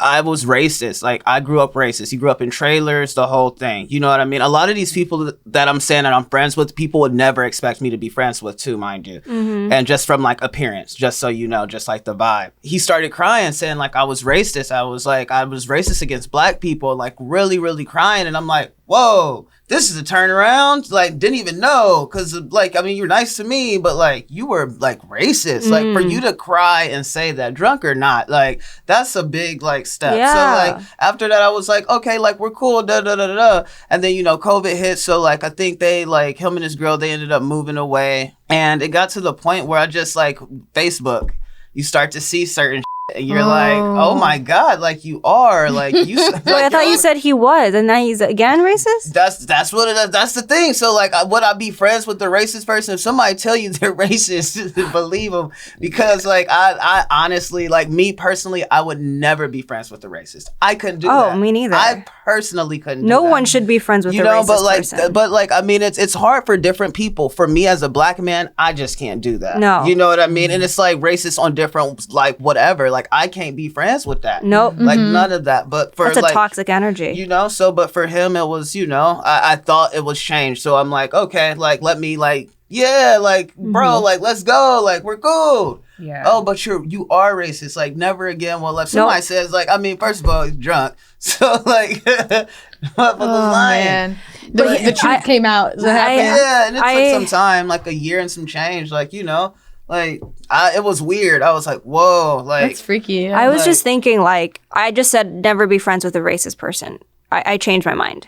I was racist. Like, I grew up racist. He grew up in trailers, the whole thing. You know what I mean? A lot of these people that I'm saying that I'm friends with, people would never expect me to be friends with too, mind you. And just from, like, appearance, just so you know, just like the vibe. He started crying, saying, like, I was racist. I was racist against black people, like, really, really crying. And I'm like, whoa. This is a turnaround. Like, didn't even know. Because, like, I mean, you're nice to me, but, like, you were, like, racist. Like, for you to cry and say that, drunk or not, like, that's a big, like, step. Yeah. So, like, after that, I was like, okay, like, we're cool, da-da-da-da-da. And then, you know, COVID hit. So, like, I think they, like, him and his girl, they ended up moving away. And it got to the point where I just, like, Facebook, you start to see certain And you're like, oh my God, like you are. Like you like, I thought you said he was, and now he's again racist? That's what that's the thing. So like would I be friends with the racist person? If somebody tell you they're racist, believe them. Because like I honestly, like me personally, I would never be friends with the racist. I couldn't do that. Oh, me neither. I personally couldn't do No that. one should be friends with a racist person. But like I mean it's hard for different people. For me as a black man, I just can't do that. No. You know what I mean? And it's like racist on different like whatever. Like I can't be friends with that. Nope. Like none of that. But for That's a like toxic energy. you know, so but for him it was, you know, I thought it was changed. So I'm like, okay, like let me like yeah, like bro, like let's go, like we're cool. Yeah. Oh, but you are racist. Like never again. Well, if somebody says like, I mean, first of all, he's drunk, so like, motherfucker's lying. Man. The truth came out. Is what happened? Yeah, and it took some time, like a year and some change. Like you know, like it was weird. I was like, whoa, like That's freaky. Yeah. I was just thinking, like, I just said never be friends with a racist person. I changed my mind.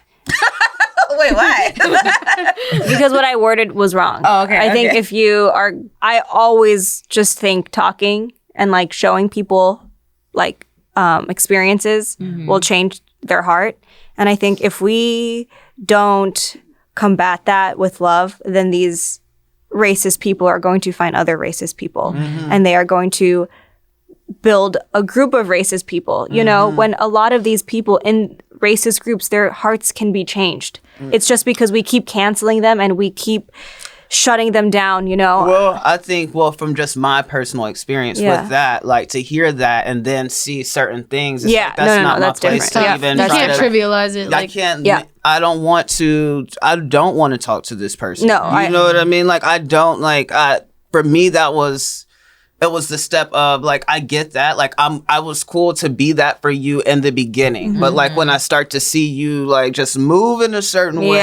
Wait, why? Because what I worded was wrong. Oh, okay. I think if you are, I always just think talking and like showing people like experiences will change their heart. And I think if we don't combat that with love, then these racist people are going to find other racist people and they are going to build a group of racist people. You know, when a lot of these people in racist groups, their hearts can be changed. It's just because we keep canceling them and we keep shutting them down, you know? Well, I think, from just my personal experience with that, like to hear that and then see certain things, it's like, that's not my place to even You try can't to trivialize it. I Like, can't. I don't want to talk to this person. No, you know what I mean. Like I don't like. For me, it was the step of like I get that. Like I was cool to be that for you in the beginning, but like when I start to see you like just move in a certain way,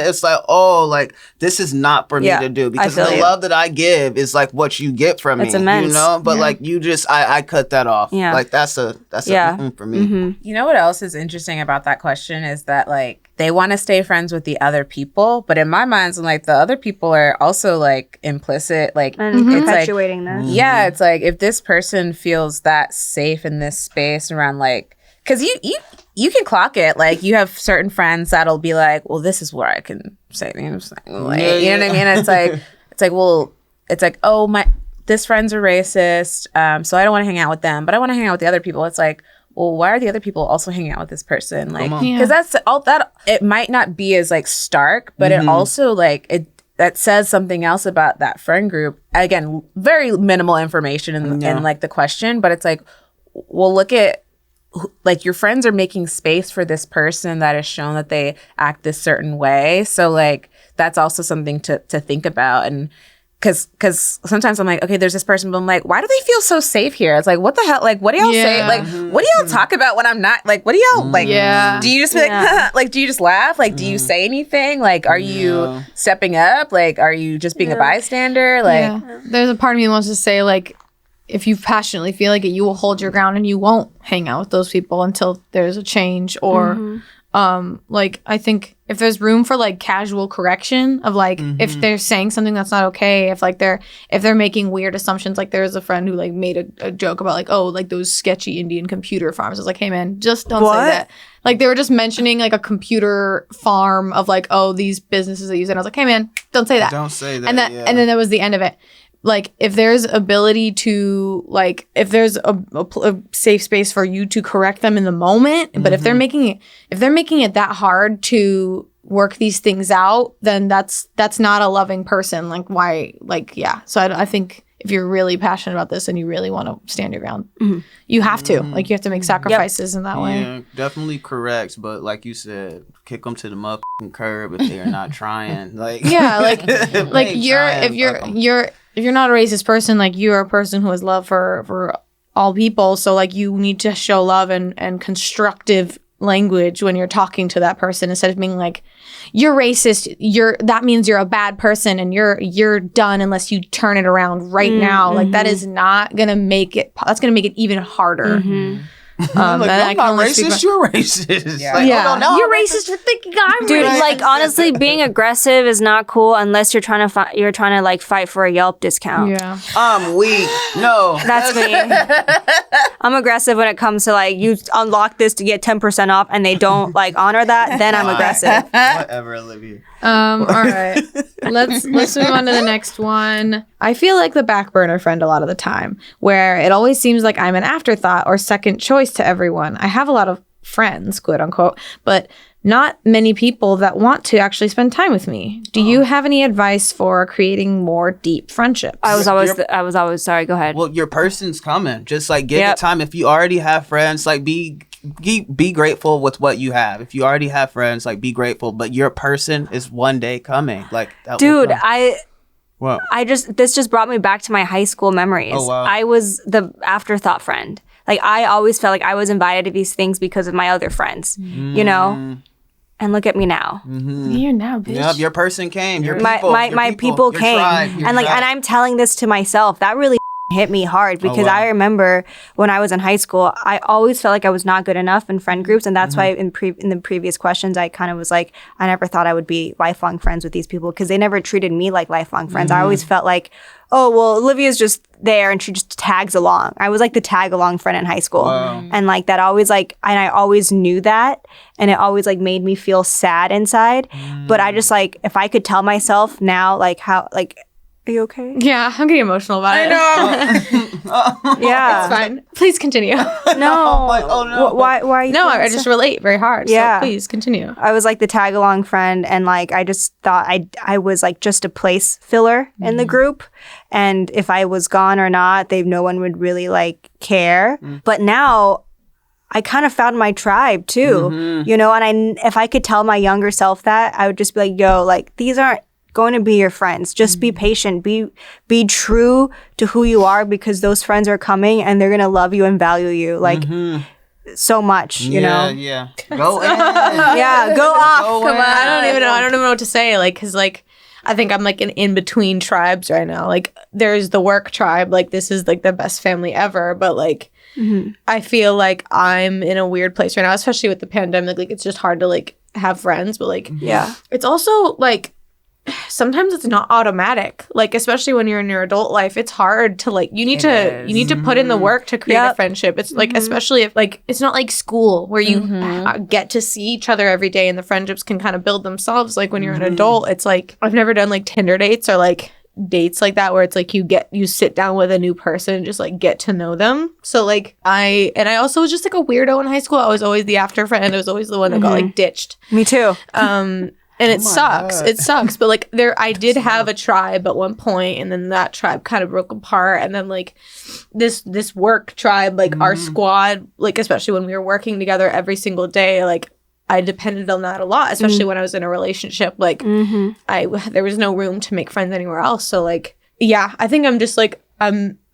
it's like like this is not for me to do because the love that I give is like what you get from me. Immense. You know, but like you just I cut that off. Yeah. Like that's a for me. You know what else is interesting about that question is that like they want to stay friends with the other people, but in my mind, like the other people are also like implicit, like And it's perpetuating this. Yeah, it's like if this person feels that safe in this space around like, because you can clock it. Like you have certain friends that'll be like, well, this is where I can say things. Like, you know what I mean? It's like, oh this friends are racist, so I don't want to hang out with them, but I want to hang out with the other people. It's like, well, why are the other people also hanging out with this person? Like, because that's all that it might not be as like stark, but it also like that says something else about that friend group. Again, very minimal information in like the question, but it's like, well, look at like your friends are making space for this person that has shown that they act this certain way. So like that's also something to think about. And because sometimes I'm like, okay, there's this person, but I'm like, why do they feel so safe here? It's like, what the hell? Like, what do y'all say? Like, what do y'all talk about when I'm not? Like, what do y'all like? Yeah. Do you just be like, like, do you just laugh? Like, do you say anything? Like, are you stepping up? Like, are you just being a bystander? Like, there's a part of me that wants to say like, if you passionately feel like it, you will hold your ground and you won't hang out with those people until there's a change or. Like I think if there's room for like casual correction of like if they're saying something that's not okay, if they're making weird assumptions, like there's a friend who like made a joke about like, oh, like those sketchy Indian computer farms. I was like, hey man, just don't say that. Like they were just mentioning like a computer farm of like, oh, these businesses that use it. And I was like, hey man, don't say that. Don't say that. And then that was the end of it. Like if there's ability to like if there's a safe space for you to correct them in the moment, but if they're making it that hard to work these things out, then that's not a loving person. Like why? Like so I think if you're really passionate about this and you really want to stand your ground, you have to like you have to make sacrifices in that way. Yeah, definitely correct. But like you said, kick them to the motherfucking curb if they're not trying. Like like if you're not a racist person, like you're a person who has love for all people. So like you need to show love and constructive language when you're talking to that person instead of being like, you're racist, that means you're a bad person and you're done unless you turn it around right now. Like that is not gonna make it, that's gonna make it even harder. Like, and I I'm can not only speak racist. You're racist. Yeah. Like, yeah, hold on, no, you're I'm racist for thinking I'm Dude, racist. like honestly, being aggressive is not cool unless you're trying to like fight for a Yelp discount. Yeah. I'm weak. No, That's me. I'm aggressive when it comes to like you unlock this to get 10% off and they don't like honor that, then I'm aggressive. Whatever, Olivia. All right. Let's move on to the next one. I feel like the back burner friend a lot of the time, where it always seems like I'm an afterthought or second choice to everyone. I have a lot of friends, quote unquote, but not many people that want to actually spend time with me. Do you have any advice for creating more deep friendships? I was always sorry, go ahead. Well, your person's coming. Just like give it time. If you already have friends, like be grateful with what you have. If you already have friends, like be grateful. But your person is one day coming. Like that Dude, will come. this just brought me back to my high school memories. Oh, wow. I was the afterthought friend. Like I always felt like I was invited to these things because of my other friends, you know? And look at me now. Here now, bitch. Yep, your person came. Your My people your came. tribe, your And like tribe. and I'm telling this to myself. That really hit me hard because I remember when I was in high school, I always felt like I was not good enough in friend groups, and that's why in the previous questions I kind of was like, I never thought I would be lifelong friends with these people because they never treated me like lifelong friends. I always felt like, oh well, Olivia's just there and she just tags along. I was like the tag along friend in high school, and like that always like, and I always knew that, and it always like made me feel sad inside. But I just like, if I could tell myself now, like how like. Are you okay? Yeah, I'm getting emotional about it. Yeah. It's fine. Please continue. No. Like, oh no. Why are you No, feeling I just relate very hard. Yeah. So please continue. I was like the tag along friend, and like I just thought I was like just a place filler in the group, and if I was gone or not, no one would really like care. But now I kind of found my tribe too, you know. And if I could tell my younger self that, I would just be like, yo, like these aren't going to be your friends. Just be patient. Be true to who you are, because those friends are coming and they're gonna love you and value you like so much. You know. Yeah. Go in. Yeah. Go off. Come on, I don't even know what to say. Like, cause like, I think I'm like an in between tribes right now. Like, there's the work tribe. Like, this is like the best family ever. But like, I feel like I'm in a weird place right now, especially with the pandemic. Like, it's just hard to like have friends. But like, it's also like, sometimes it's not automatic, like especially when you're in your adult life, it's hard to like you need to put in the work to create a friendship. It's like especially if like it's not like school where you get to see each other every day and the friendships can kind of build themselves. Like when you're an adult, it's like I've never done like Tinder dates or like dates like that where it's like you sit down with a new person and just like get to know them. So like I also was just like a weirdo in high school. I was always the after friend. I was always the one that got like ditched. Me too. And it sucks. It sucks. But like I did have a tribe at one point, and then that tribe kind of broke apart. And then like this work tribe, like our squad, like especially when we were working together every single day, like I depended on that a lot, especially when I was in a relationship. Like there was no room to make friends anywhere else. So like, yeah, I think I'm just like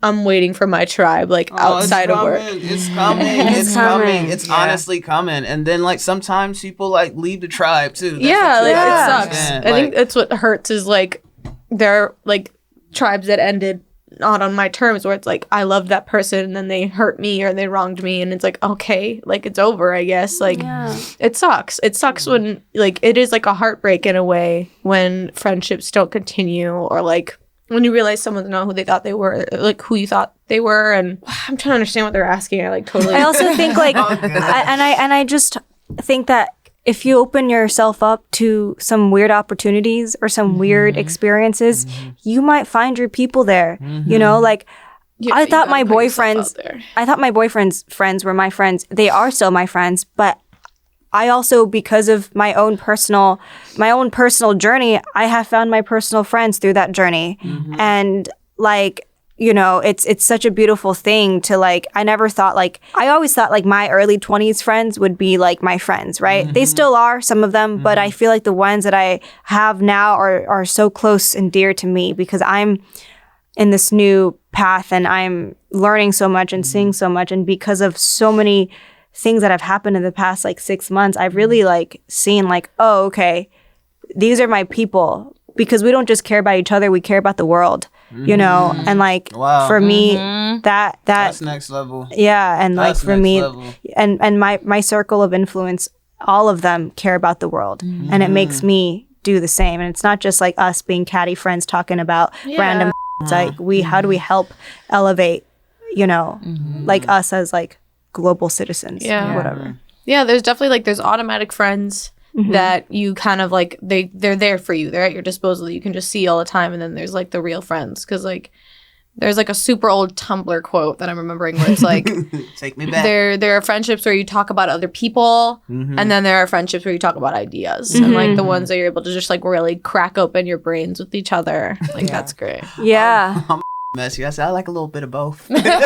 I'm waiting for my tribe, like outside of work. It's coming. It's coming. It's honestly coming. And then like sometimes people like leave the tribe too. That's It sucks. understand. I think that's what hurts is like they're like tribes that ended not on my terms, where it's like I loved that person and then they hurt me or they wronged me, and it's like, okay, like it's over, I guess. Like it sucks. It sucks when like it is like a heartbreak in a way when friendships don't continue, or like when you realize someone's not who they thought they were, like who you thought they were. And I'm trying to understand what they're asking. I like totally. I also think like, I just think that if you open yourself up to some weird opportunities or some weird experiences, you might find your people there. You know, like I thought my boyfriend's friends were my friends. They are still my friends, but I also, because of my own personal journey, I have found my personal friends through that journey. And like, you know, it's such a beautiful thing to like, I always thought like my early 20s friends would be like my friends, right? They still are, some of them, but I feel like the ones that I have now are so close and dear to me because I'm in this new path and I'm learning so much and seeing so much. And because of so many things that have happened in the past like 6 months, I've really like seen like, oh, okay, these are my people, because we don't just care about each other, we care about the world. you know, and like for me, that's next level. Yeah, and like That's for me, level. and my circle of influence, all of them care about the world, and it makes me do the same. And it's not just like us being catty friends talking about random. It's like how do we help elevate, you know, like us as like global citizens, whatever. Yeah, there's definitely like there's automatic friends that you kind of like they're there for you. They're at your disposal. You can just see all the time. And then there's like the real friends, because like there's like a super old Tumblr quote that I'm remembering where it's like take me back. There are friendships where you talk about other people, and then there are friendships where you talk about ideas, and like the ones that you're able to just like really crack open your brains with each other. Like that's great. Yeah. Messy. I said I like a little bit of both. Me too. Like,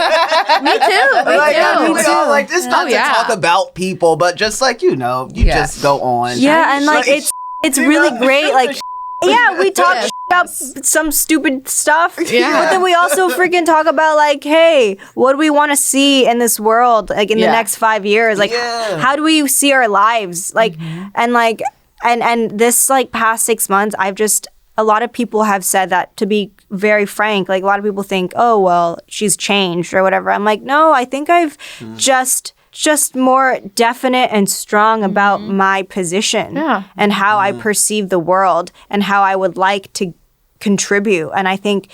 this not to talk about people, but just like you just go on. Yeah, and like it's really great. Like we talk about some stupid stuff, but then we also freaking talk about like, hey, what do we want to see in this world, like in the next 5 years? Like, how do we see our lives? Like, and like, and this like past 6 months, a lot of people have said that, to be very frank, like a lot of people think, oh, well, she's changed or whatever. I'm like, no, I think I've just more definite and strong about my position and how I perceive the world and how I would like to contribute. And I think,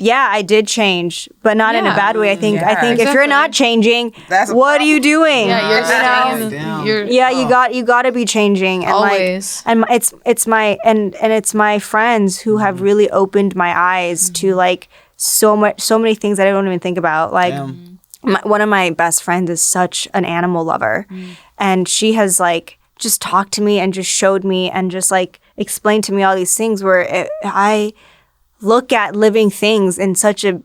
I did change, but not in a bad way. I think if you're not changing, what are you doing? You got to be changing. And always. Like, and it's my friends who have really opened my eyes to like so many things that I don't even think about. Like one of my best friends is such an animal lover, and she has like just talked to me and just showed me and just like explained to me all these things where I look at living things in such a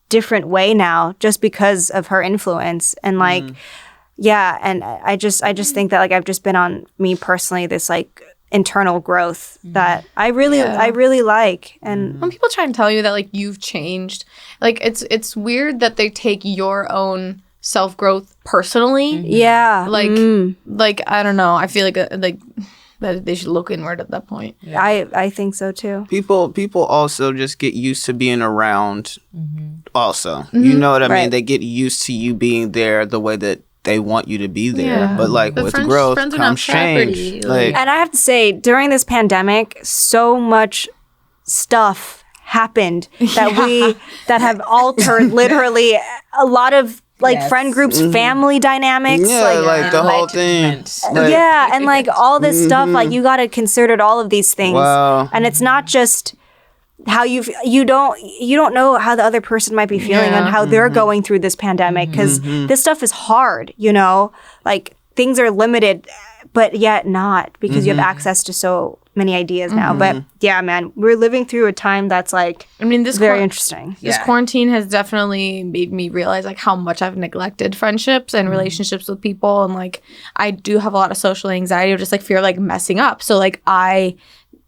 different way now just because of her influence. And like and I just think that like I've just been on, me personally, this like internal growth that I really like. And when people try and tell you that like you've changed, like it's weird that they take your own self-growth personally. Like I don't know, I feel like that they should look inward at that point. I think so too. People also just get used to being around also. You know what I mean? They get used to you being there the way that they want you to be there. But like with growth comes change. Like, and I have to say, during this pandemic, so much stuff happened that have altered literally a lot of like friend groups, family dynamics, like the whole thing. And like all this stuff, like you got to consider all of these things. Wow. And it's not just how you don't know how the other person might be feeling and how they're going through this pandemic, because this stuff is hard, you know, like things are limited, but yet not, because you have access to so many ideas now. But yeah, man, we're living through a time that's like, I mean, this very interesting. This quarantine has definitely made me realize like how much I've neglected friendships and relationships with people. And like, I do have a lot of social anxiety, or just like fear of like messing up. So like I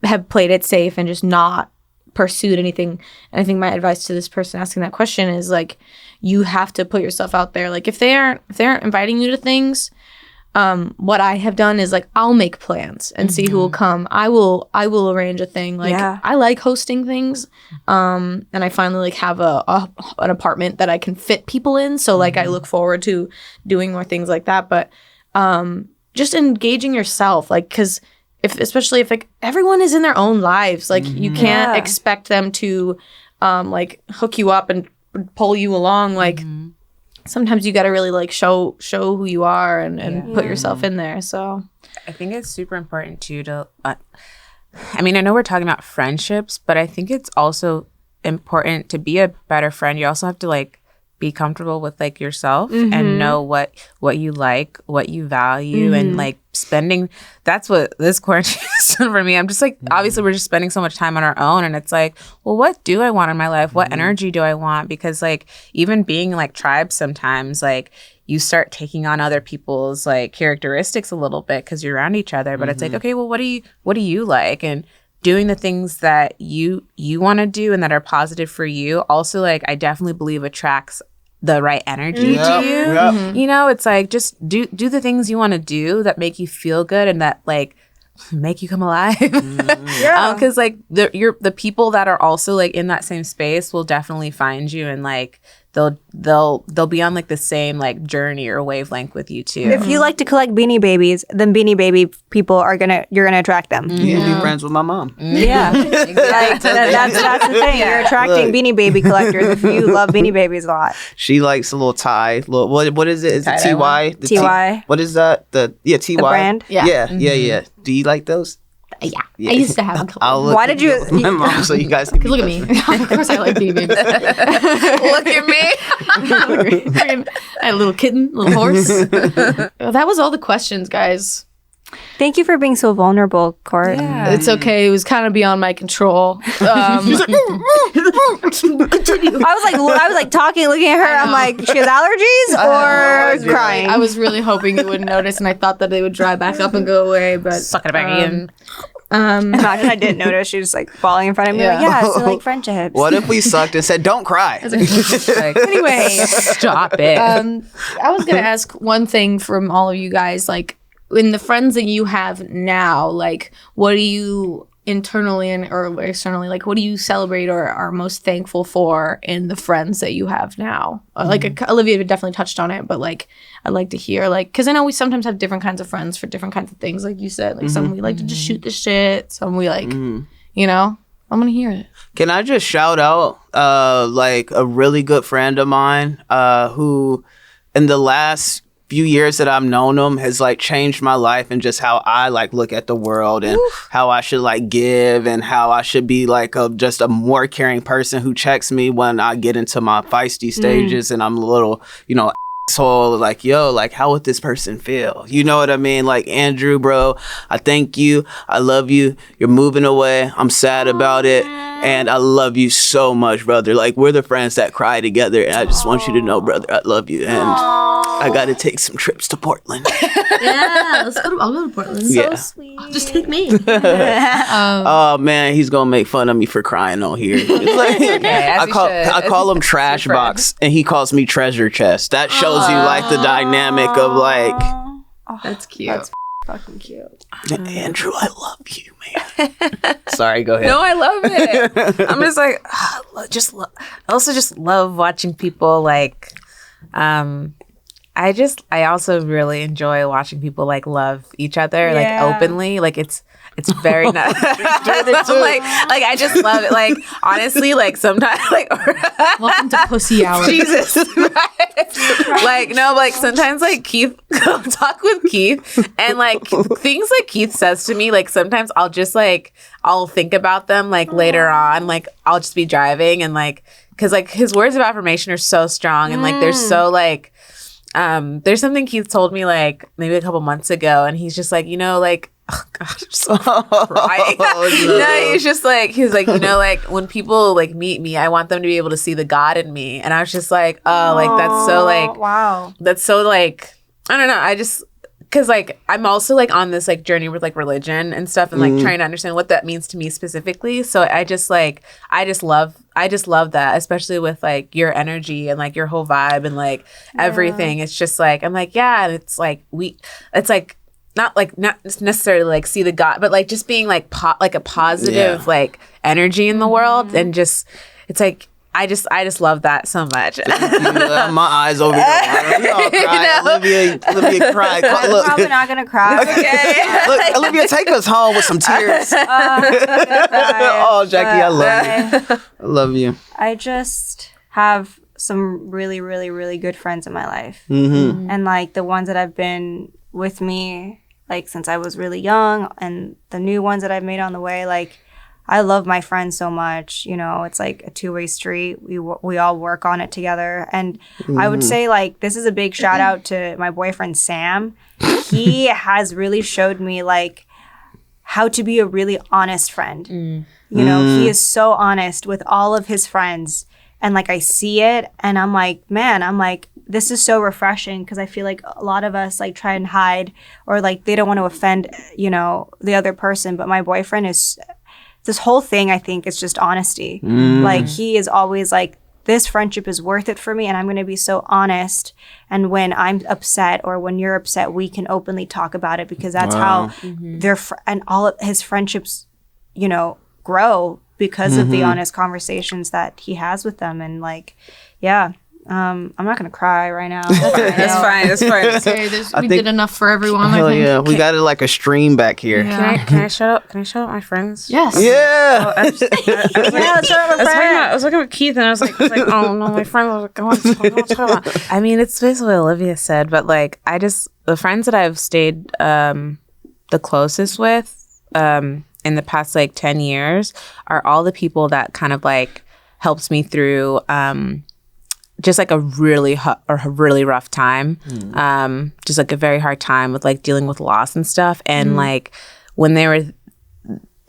have played it safe and just not pursued anything. And I think my advice to this person asking that question is like, you have to put yourself out there. Like if they aren't inviting you to things, what I have done is like I'll make plans and see who will come. I will arrange a thing. Like I like hosting things, and I finally like have an apartment that I can fit people in. So like I look forward to doing more things like that. But just engaging yourself, like, because especially if like everyone is in their own lives, like you can't expect them to like hook you up and pull you along. Like sometimes you got to really like show who you are and put yourself in there. So I think it's super important too to I mean, I know we're talking about friendships, but I think it's also important to be a better friend. You also have to like be comfortable with like yourself and know what you like, what you value, and like spending. That's what this quarantine has done for me. I'm just like, obviously we're just spending so much time on our own, and it's like, well, what do I want in my life? What energy do I want? Because like even being like tribes, sometimes like you start taking on other people's like characteristics a little bit because you're around each other. But it's like, okay, well, what do you like? And doing the things that you want to do and that are positive for you also, like, I definitely believe attracts the right energy to you. You know, it's like just do the things you want to do that make you feel good and that like make you come alive. Yeah. Because like the people that are also like in that same space will definitely find you, and like they'll be on like the same like journey or wavelength with you too. If you like to collect Beanie Babies, then Beanie Baby people you're gonna attract them. You can be friends with my mom. Yeah, Exactly. that's the thing. You're attracting Beanie Baby collectors if you love Beanie Babies a lot. She likes a little tie. What is it? Is it Tie-dye TY? one? The TY. What is that? TY. The brand? Yeah. Yeah. Do you like those? Yeah. I used to have a couple. I'll look Why did you- at my mom so you guys can be Look at me. Of course I like Beanie Babies. Look at me. I had a little kitten, little horse. Well, that was all the questions, guys. Thank you for being so vulnerable, Court. It's okay. It was kind of beyond my control. I was like talking, looking at her. I'm like, she has allergies or crying. I was really hoping you wouldn't notice, and I thought that they would dry back up and go away. But Suck it back in. Imagine I didn't notice. She was like falling in front of me. Yeah. Like, yeah, so like friendships. What if we sucked and said, "Don't cry"? Like, anyway, stop it. I was gonna ask one thing from all of you guys, like in the friends that you have now, like what do you internally or externally, like what do you celebrate or are most thankful for in the friends that you have now? Like Olivia definitely touched on it, but like I'd like to hear, like, because I know we sometimes have different kinds of friends for different kinds of things, like you said, like some we like to just shoot the shit, some we like, you know. I'm gonna hear it. Can I just shout out like a really good friend of mine who in the last few years that I've known him has like changed my life and just how I like look at the world and how I should like give and how I should be like just a more caring person who checks me when I get into my feisty stages and I'm a little, asshole, like, yo, like, how would this person feel? You know what I mean? Like, Andrew, bro, I thank you. I love you. You're moving away. I'm sad about it. And I love you so much, brother. Like, we're the friends that cry together. And I just want you to know, brother, I love you. And I got to take some trips to Portland. Yeah, I'll go to Portland. Yeah. sweet. Just take me. Oh, man, he's going to make fun of me for crying on here. It's like, I call him Trash Box, and he calls me Treasure Chest. That shows you, like, the dynamic of, like... That's cute. That's fucking cute. Andrew, I love you, man. Sorry, go ahead. No, I love it. I'm just like, I also just love watching people like, I also really enjoy watching people like love each other like openly. Like it's very nice. like I just love it. Like honestly, like sometimes like Welcome to Pussy Hour. Jesus Christ. Like no, like sometimes like Keith talk with Keith and like things like Keith says to me, like sometimes I'll think about them like later on, like I'll just be driving and like because like his words of affirmation are so strong and like they're so like there's something Keith told me like maybe a couple months ago and he's just like, like oh god, I'm so crying. No, he's just like like when people like meet me, I want them to be able to see the God in me. And I was just like, oh, like that's so like wow. That's so like I don't know. I just because like I'm also like on this like journey with like religion and stuff and like trying to understand what that means to me specifically. So I just love that, especially with like your energy and like your whole vibe and like everything. It's just like I'm like, yeah, and it's like not necessarily like see the God, but like just being like like a positive like energy in the world and just it's like I just love that so much. My eyes over here. Olivia cried. I'm probably not gonna cry. Okay. Look, Olivia, take us home with some tears. Oh, Jackie, I love you. I love you. I just have some really, really, really good friends in my life. And like the ones that have been with me like since I was really young and the new ones that I've made on the way, like I love my friends so much. It's like a two-way street. We all work on it together. And I would say like this is a big shout out to my boyfriend Sam. He has really showed me like how to be a really honest friend. He is so honest with all of his friends. And like I see it and I'm like, this is so refreshing because I feel like a lot of us like try and hide or like they don't want to offend, the other person. But my boyfriend is this whole thing, I think, is just honesty. Like he is always like this friendship is worth it for me, and I'm going to be so honest. And when I'm upset or when you're upset, we can openly talk about it, because that's how and all of his friendships, you know, grow because of the honest conversations that he has with them. And like, yeah. I'm not gonna cry right now. That's fine. Okay, we did enough for everyone. Hell I think. yeah, we got it like a stream back here. Yeah. Can I shout out my friends? Yes. Yeah. I was talking with Keith, and I was like, oh no, my friend was like, I want to talk about. I mean, it's basically what Olivia said, but like, the friends that I've stayed the closest with in the past like 10 years are all the people that kind of like helped me through just like a really rough time, just like a very hard time with like dealing with loss and stuff. And like when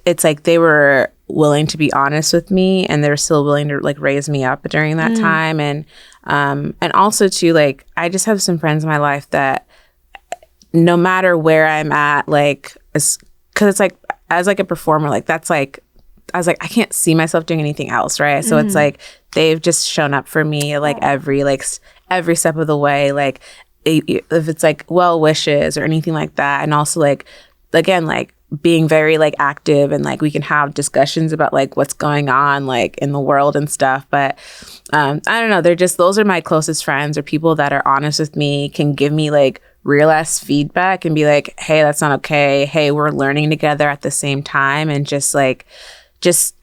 it's like they were willing to be honest with me, and they were still willing to like raise me up during that time. And also too, like, I just have some friends in my life that no matter where I'm at, like, because it's like, as like a performer, like that's like, I was like, I can't see myself doing anything else, right? So it's like they've just shown up for me like every step of the way, like if it's like well wishes or anything like that. And also like, again, like being very like active, and like we can have discussions about like what's going on like in the world and stuff. But I don't know, they're just, those are my closest friends, or people that are honest with me, can give me like real ass feedback and be like, hey, that's not okay. Hey, we're learning together at the same time. And just like, just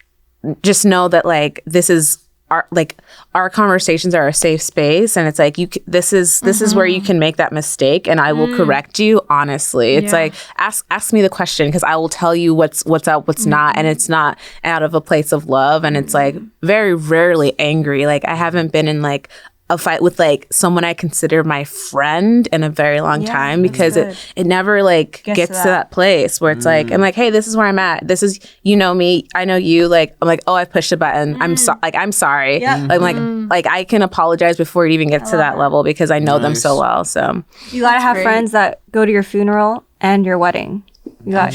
know that like this is our conversations are a safe space, and it's like this is where you can make that mistake, and I will correct you honestly. It's like ask me the question, because I will tell you what's up, what's not, and it's not out of a place of love, and it's like very rarely angry. Like I haven't been in like a fight with like someone I consider my friend in a very long time, because it never like gets to that place where it's like, I'm like, hey, this is where I'm at. This is, you know me, I know you. Like, I'm like, oh, I pushed a button. I'm sorry. I'm like I can apologize before it even gets to that level, because I know them so well. So you gotta have friends that go to your funeral and your wedding. You got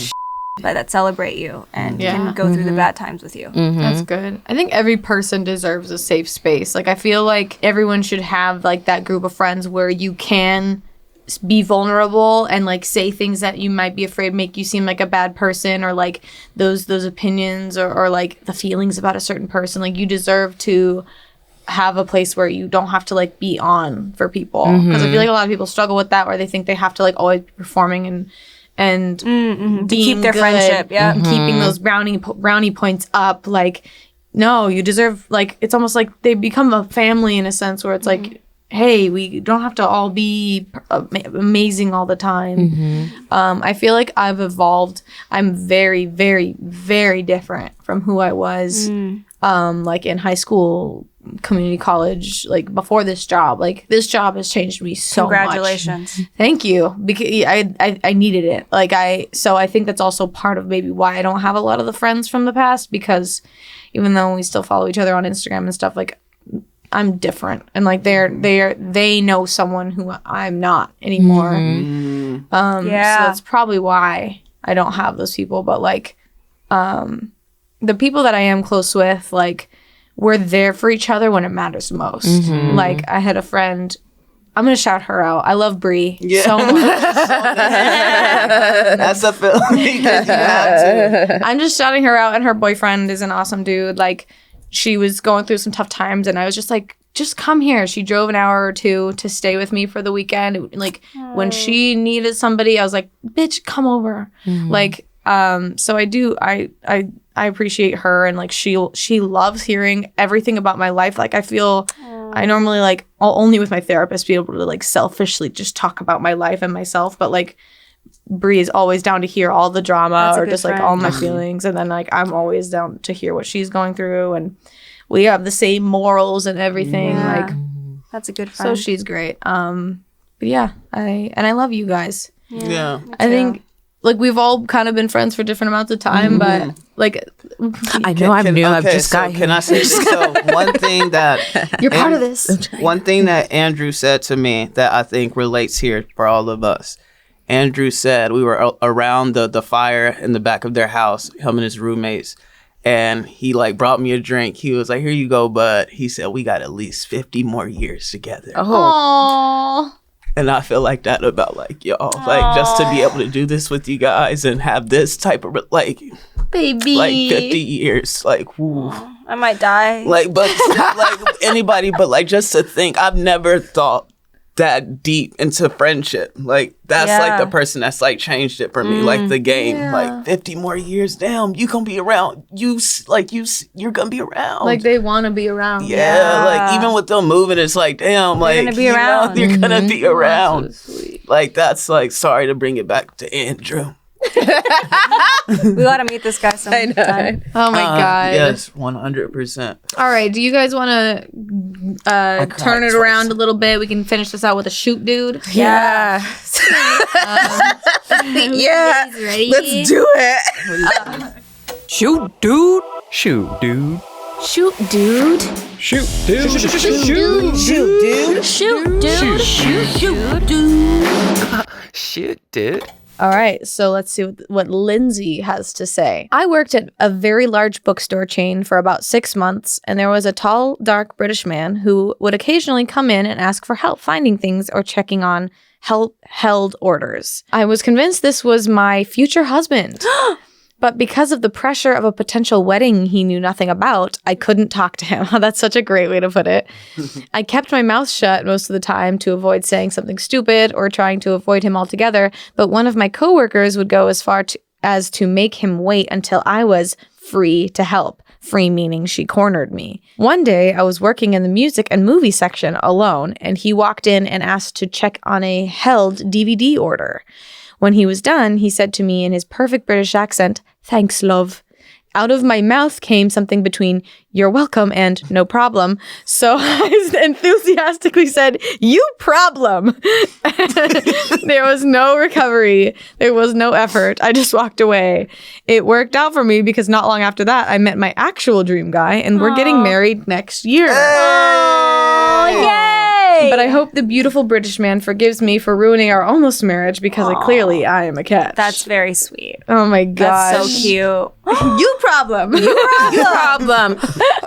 that celebrate you and can go through the bad times with you. That's good. I think every person deserves a safe space. Like, I feel like everyone should have like that group of friends where you can be vulnerable and like say things that you might be afraid make you seem like a bad person, or like those opinions or like the feelings about a certain person. Like, you deserve to have a place where you don't have to like be on for people, because I feel like a lot of people struggle with that, where they think they have to like always be performing and to keep their friendship, keeping those brownie points up. Like, no, you deserve, like, it's almost like they become a family in a sense, where it's like, hey, we don't have to all be amazing all the time. I feel like I've evolved. I'm very, very, very different from who I was like in high school, community college, like before this job. Like, this job has changed me so Congratulations. much. Thank you, because I needed it. Like, so I think that's also part of maybe why I don't have a lot of the friends from the past, because even though we still follow each other on Instagram and stuff, like, I'm different, and like they know someone who I'm not anymore. So that's probably why I don't have those people. But like the people that I am close with, like, we're there for each other when it matters most. Like, I had a friend, I'm gonna shout her out. I love Bree so much. That's a feeling that you have to. I'm just shouting her out, and her boyfriend is an awesome dude. Like, she was going through some tough times, and I was just like, just come here. She drove an hour or two to stay with me for the weekend. Like, when she needed somebody, I was like, bitch, come over. Like, so I appreciate her, and like she loves hearing everything about my life. Like, I feel I normally like I'll only with my therapist be able to like selfishly just talk about my life and myself, but like Bree is always down to hear all the drama or just like all my feelings, and then like I'm always down to hear what she's going through, and we have the same morals and everything. Like, that's a good friend. So she's great. But yeah, I love you guys. Yeah. I think like we've all kind of been friends for different amounts of time, but like I know I'm new. I've just got here. Can I say so? One thing that you're part of this. One thing that Andrew said to me that I think relates here for all of us. Andrew said we were around the fire in the back of their house, him and his roommates, And he like brought me a drink. He was like, "Here you go, bud." He said, "We got at least 50 more years together." Aww. And I feel like that about like y'all. Like just to be able to do this with you guys and have this type of like Baby. like 50 years. Like, woo. I might die. Like, but like anybody, but like just to think, I've never thought that deep into friendship. Like that's like the person that's like changed it for me. Like the game. Like 50 more years. Damn, you gonna be around. You're gonna be around. Like they want to be around. Yeah, like even with them moving, it's like damn, like gonna be around. you're gonna be around. So sweet. Like that's like sorry to bring it back to Andrew. We gotta meet this guy sometime. Oh my God. Yes, 100%. All right. Do you guys want to turn it around a little bit? We can finish this out with a shoot, dude. Yeah. Yeah. Ready? Let's do it. Shoot, dude. Shoot, dude. Shoot, dude. Shoot, dude. Shit, dude. All right, so let's see what Lindsay has to say. I worked at a very large bookstore chain for about 6 months, and there was a tall, dark British man who would occasionally come in and ask for help finding things or checking on held orders. I was convinced this was my future husband. But because of the pressure of a potential wedding he knew nothing about, I couldn't talk to him. That's such a great way to put it. I kept my mouth shut most of the time to avoid saying something stupid or trying to avoid him altogether, but one of my coworkers would go as far as to make him wait until I was free to help. Free meaning she cornered me. One day, I was working in the music and movie section alone, and he walked in and asked to check on a held DVD order. When he was done, he said to me in his perfect British accent, "Thanks, love." Out of my mouth came something between "you're welcome" and "no problem." So I enthusiastically said, "You problem." There was no recovery. There was no effort. I just walked away. It worked out for me because not long after that, I met my actual dream guy and we're getting married next year. Oh, yay! But I hope the beautiful British man forgives me for ruining our almost marriage because clearly I am a catch. That's very sweet. Oh my gosh. That's so cute. You problem. You problem.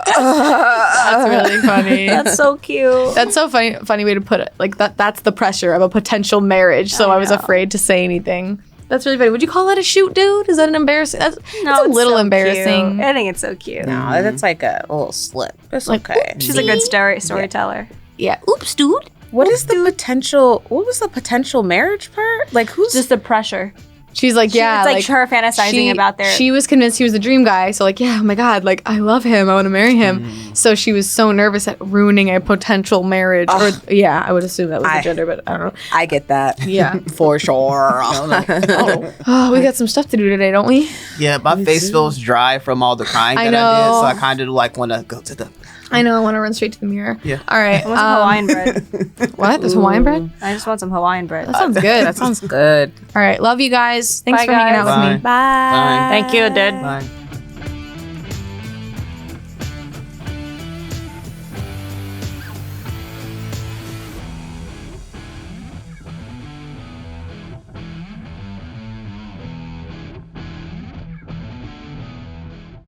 That's really funny. That's so cute. That's so funny way to put it. Like that's the pressure of a potential marriage. So I was afraid to say anything. That's really funny. Would you call that a shoot, dude? Is that an embarrassing? That's a little so embarrassing. Cute. I think it's so cute. No, that's like a little slip. It's Like, okay. She's a good storyteller. Yeah. Oops, dude. What was the potential marriage part? Like who's Just the pressure. She's like, yeah. It's like her fantasizing about their... She was convinced he was the dream guy. So like, yeah, oh my God, like I love him. I want to marry him. So she was so nervous at ruining a potential marriage. Or yeah, I would assume that was the gender, but I don't know. I get that. Yeah. For sure. Oh, we got some stuff to do today, don't we? Yeah, my face feels dry from all the crying that I did, know. so I kind of like want to go to the. I know. I want to run straight to the mirror. Yeah. All right. I want some Hawaiian bread. What? There's Hawaiian bread? I just want some Hawaiian bread. That sounds good. That sounds good. All right. Love you guys. Thanks Bye, for hanging out guys. with me. Bye. Thank you, dude. Bye.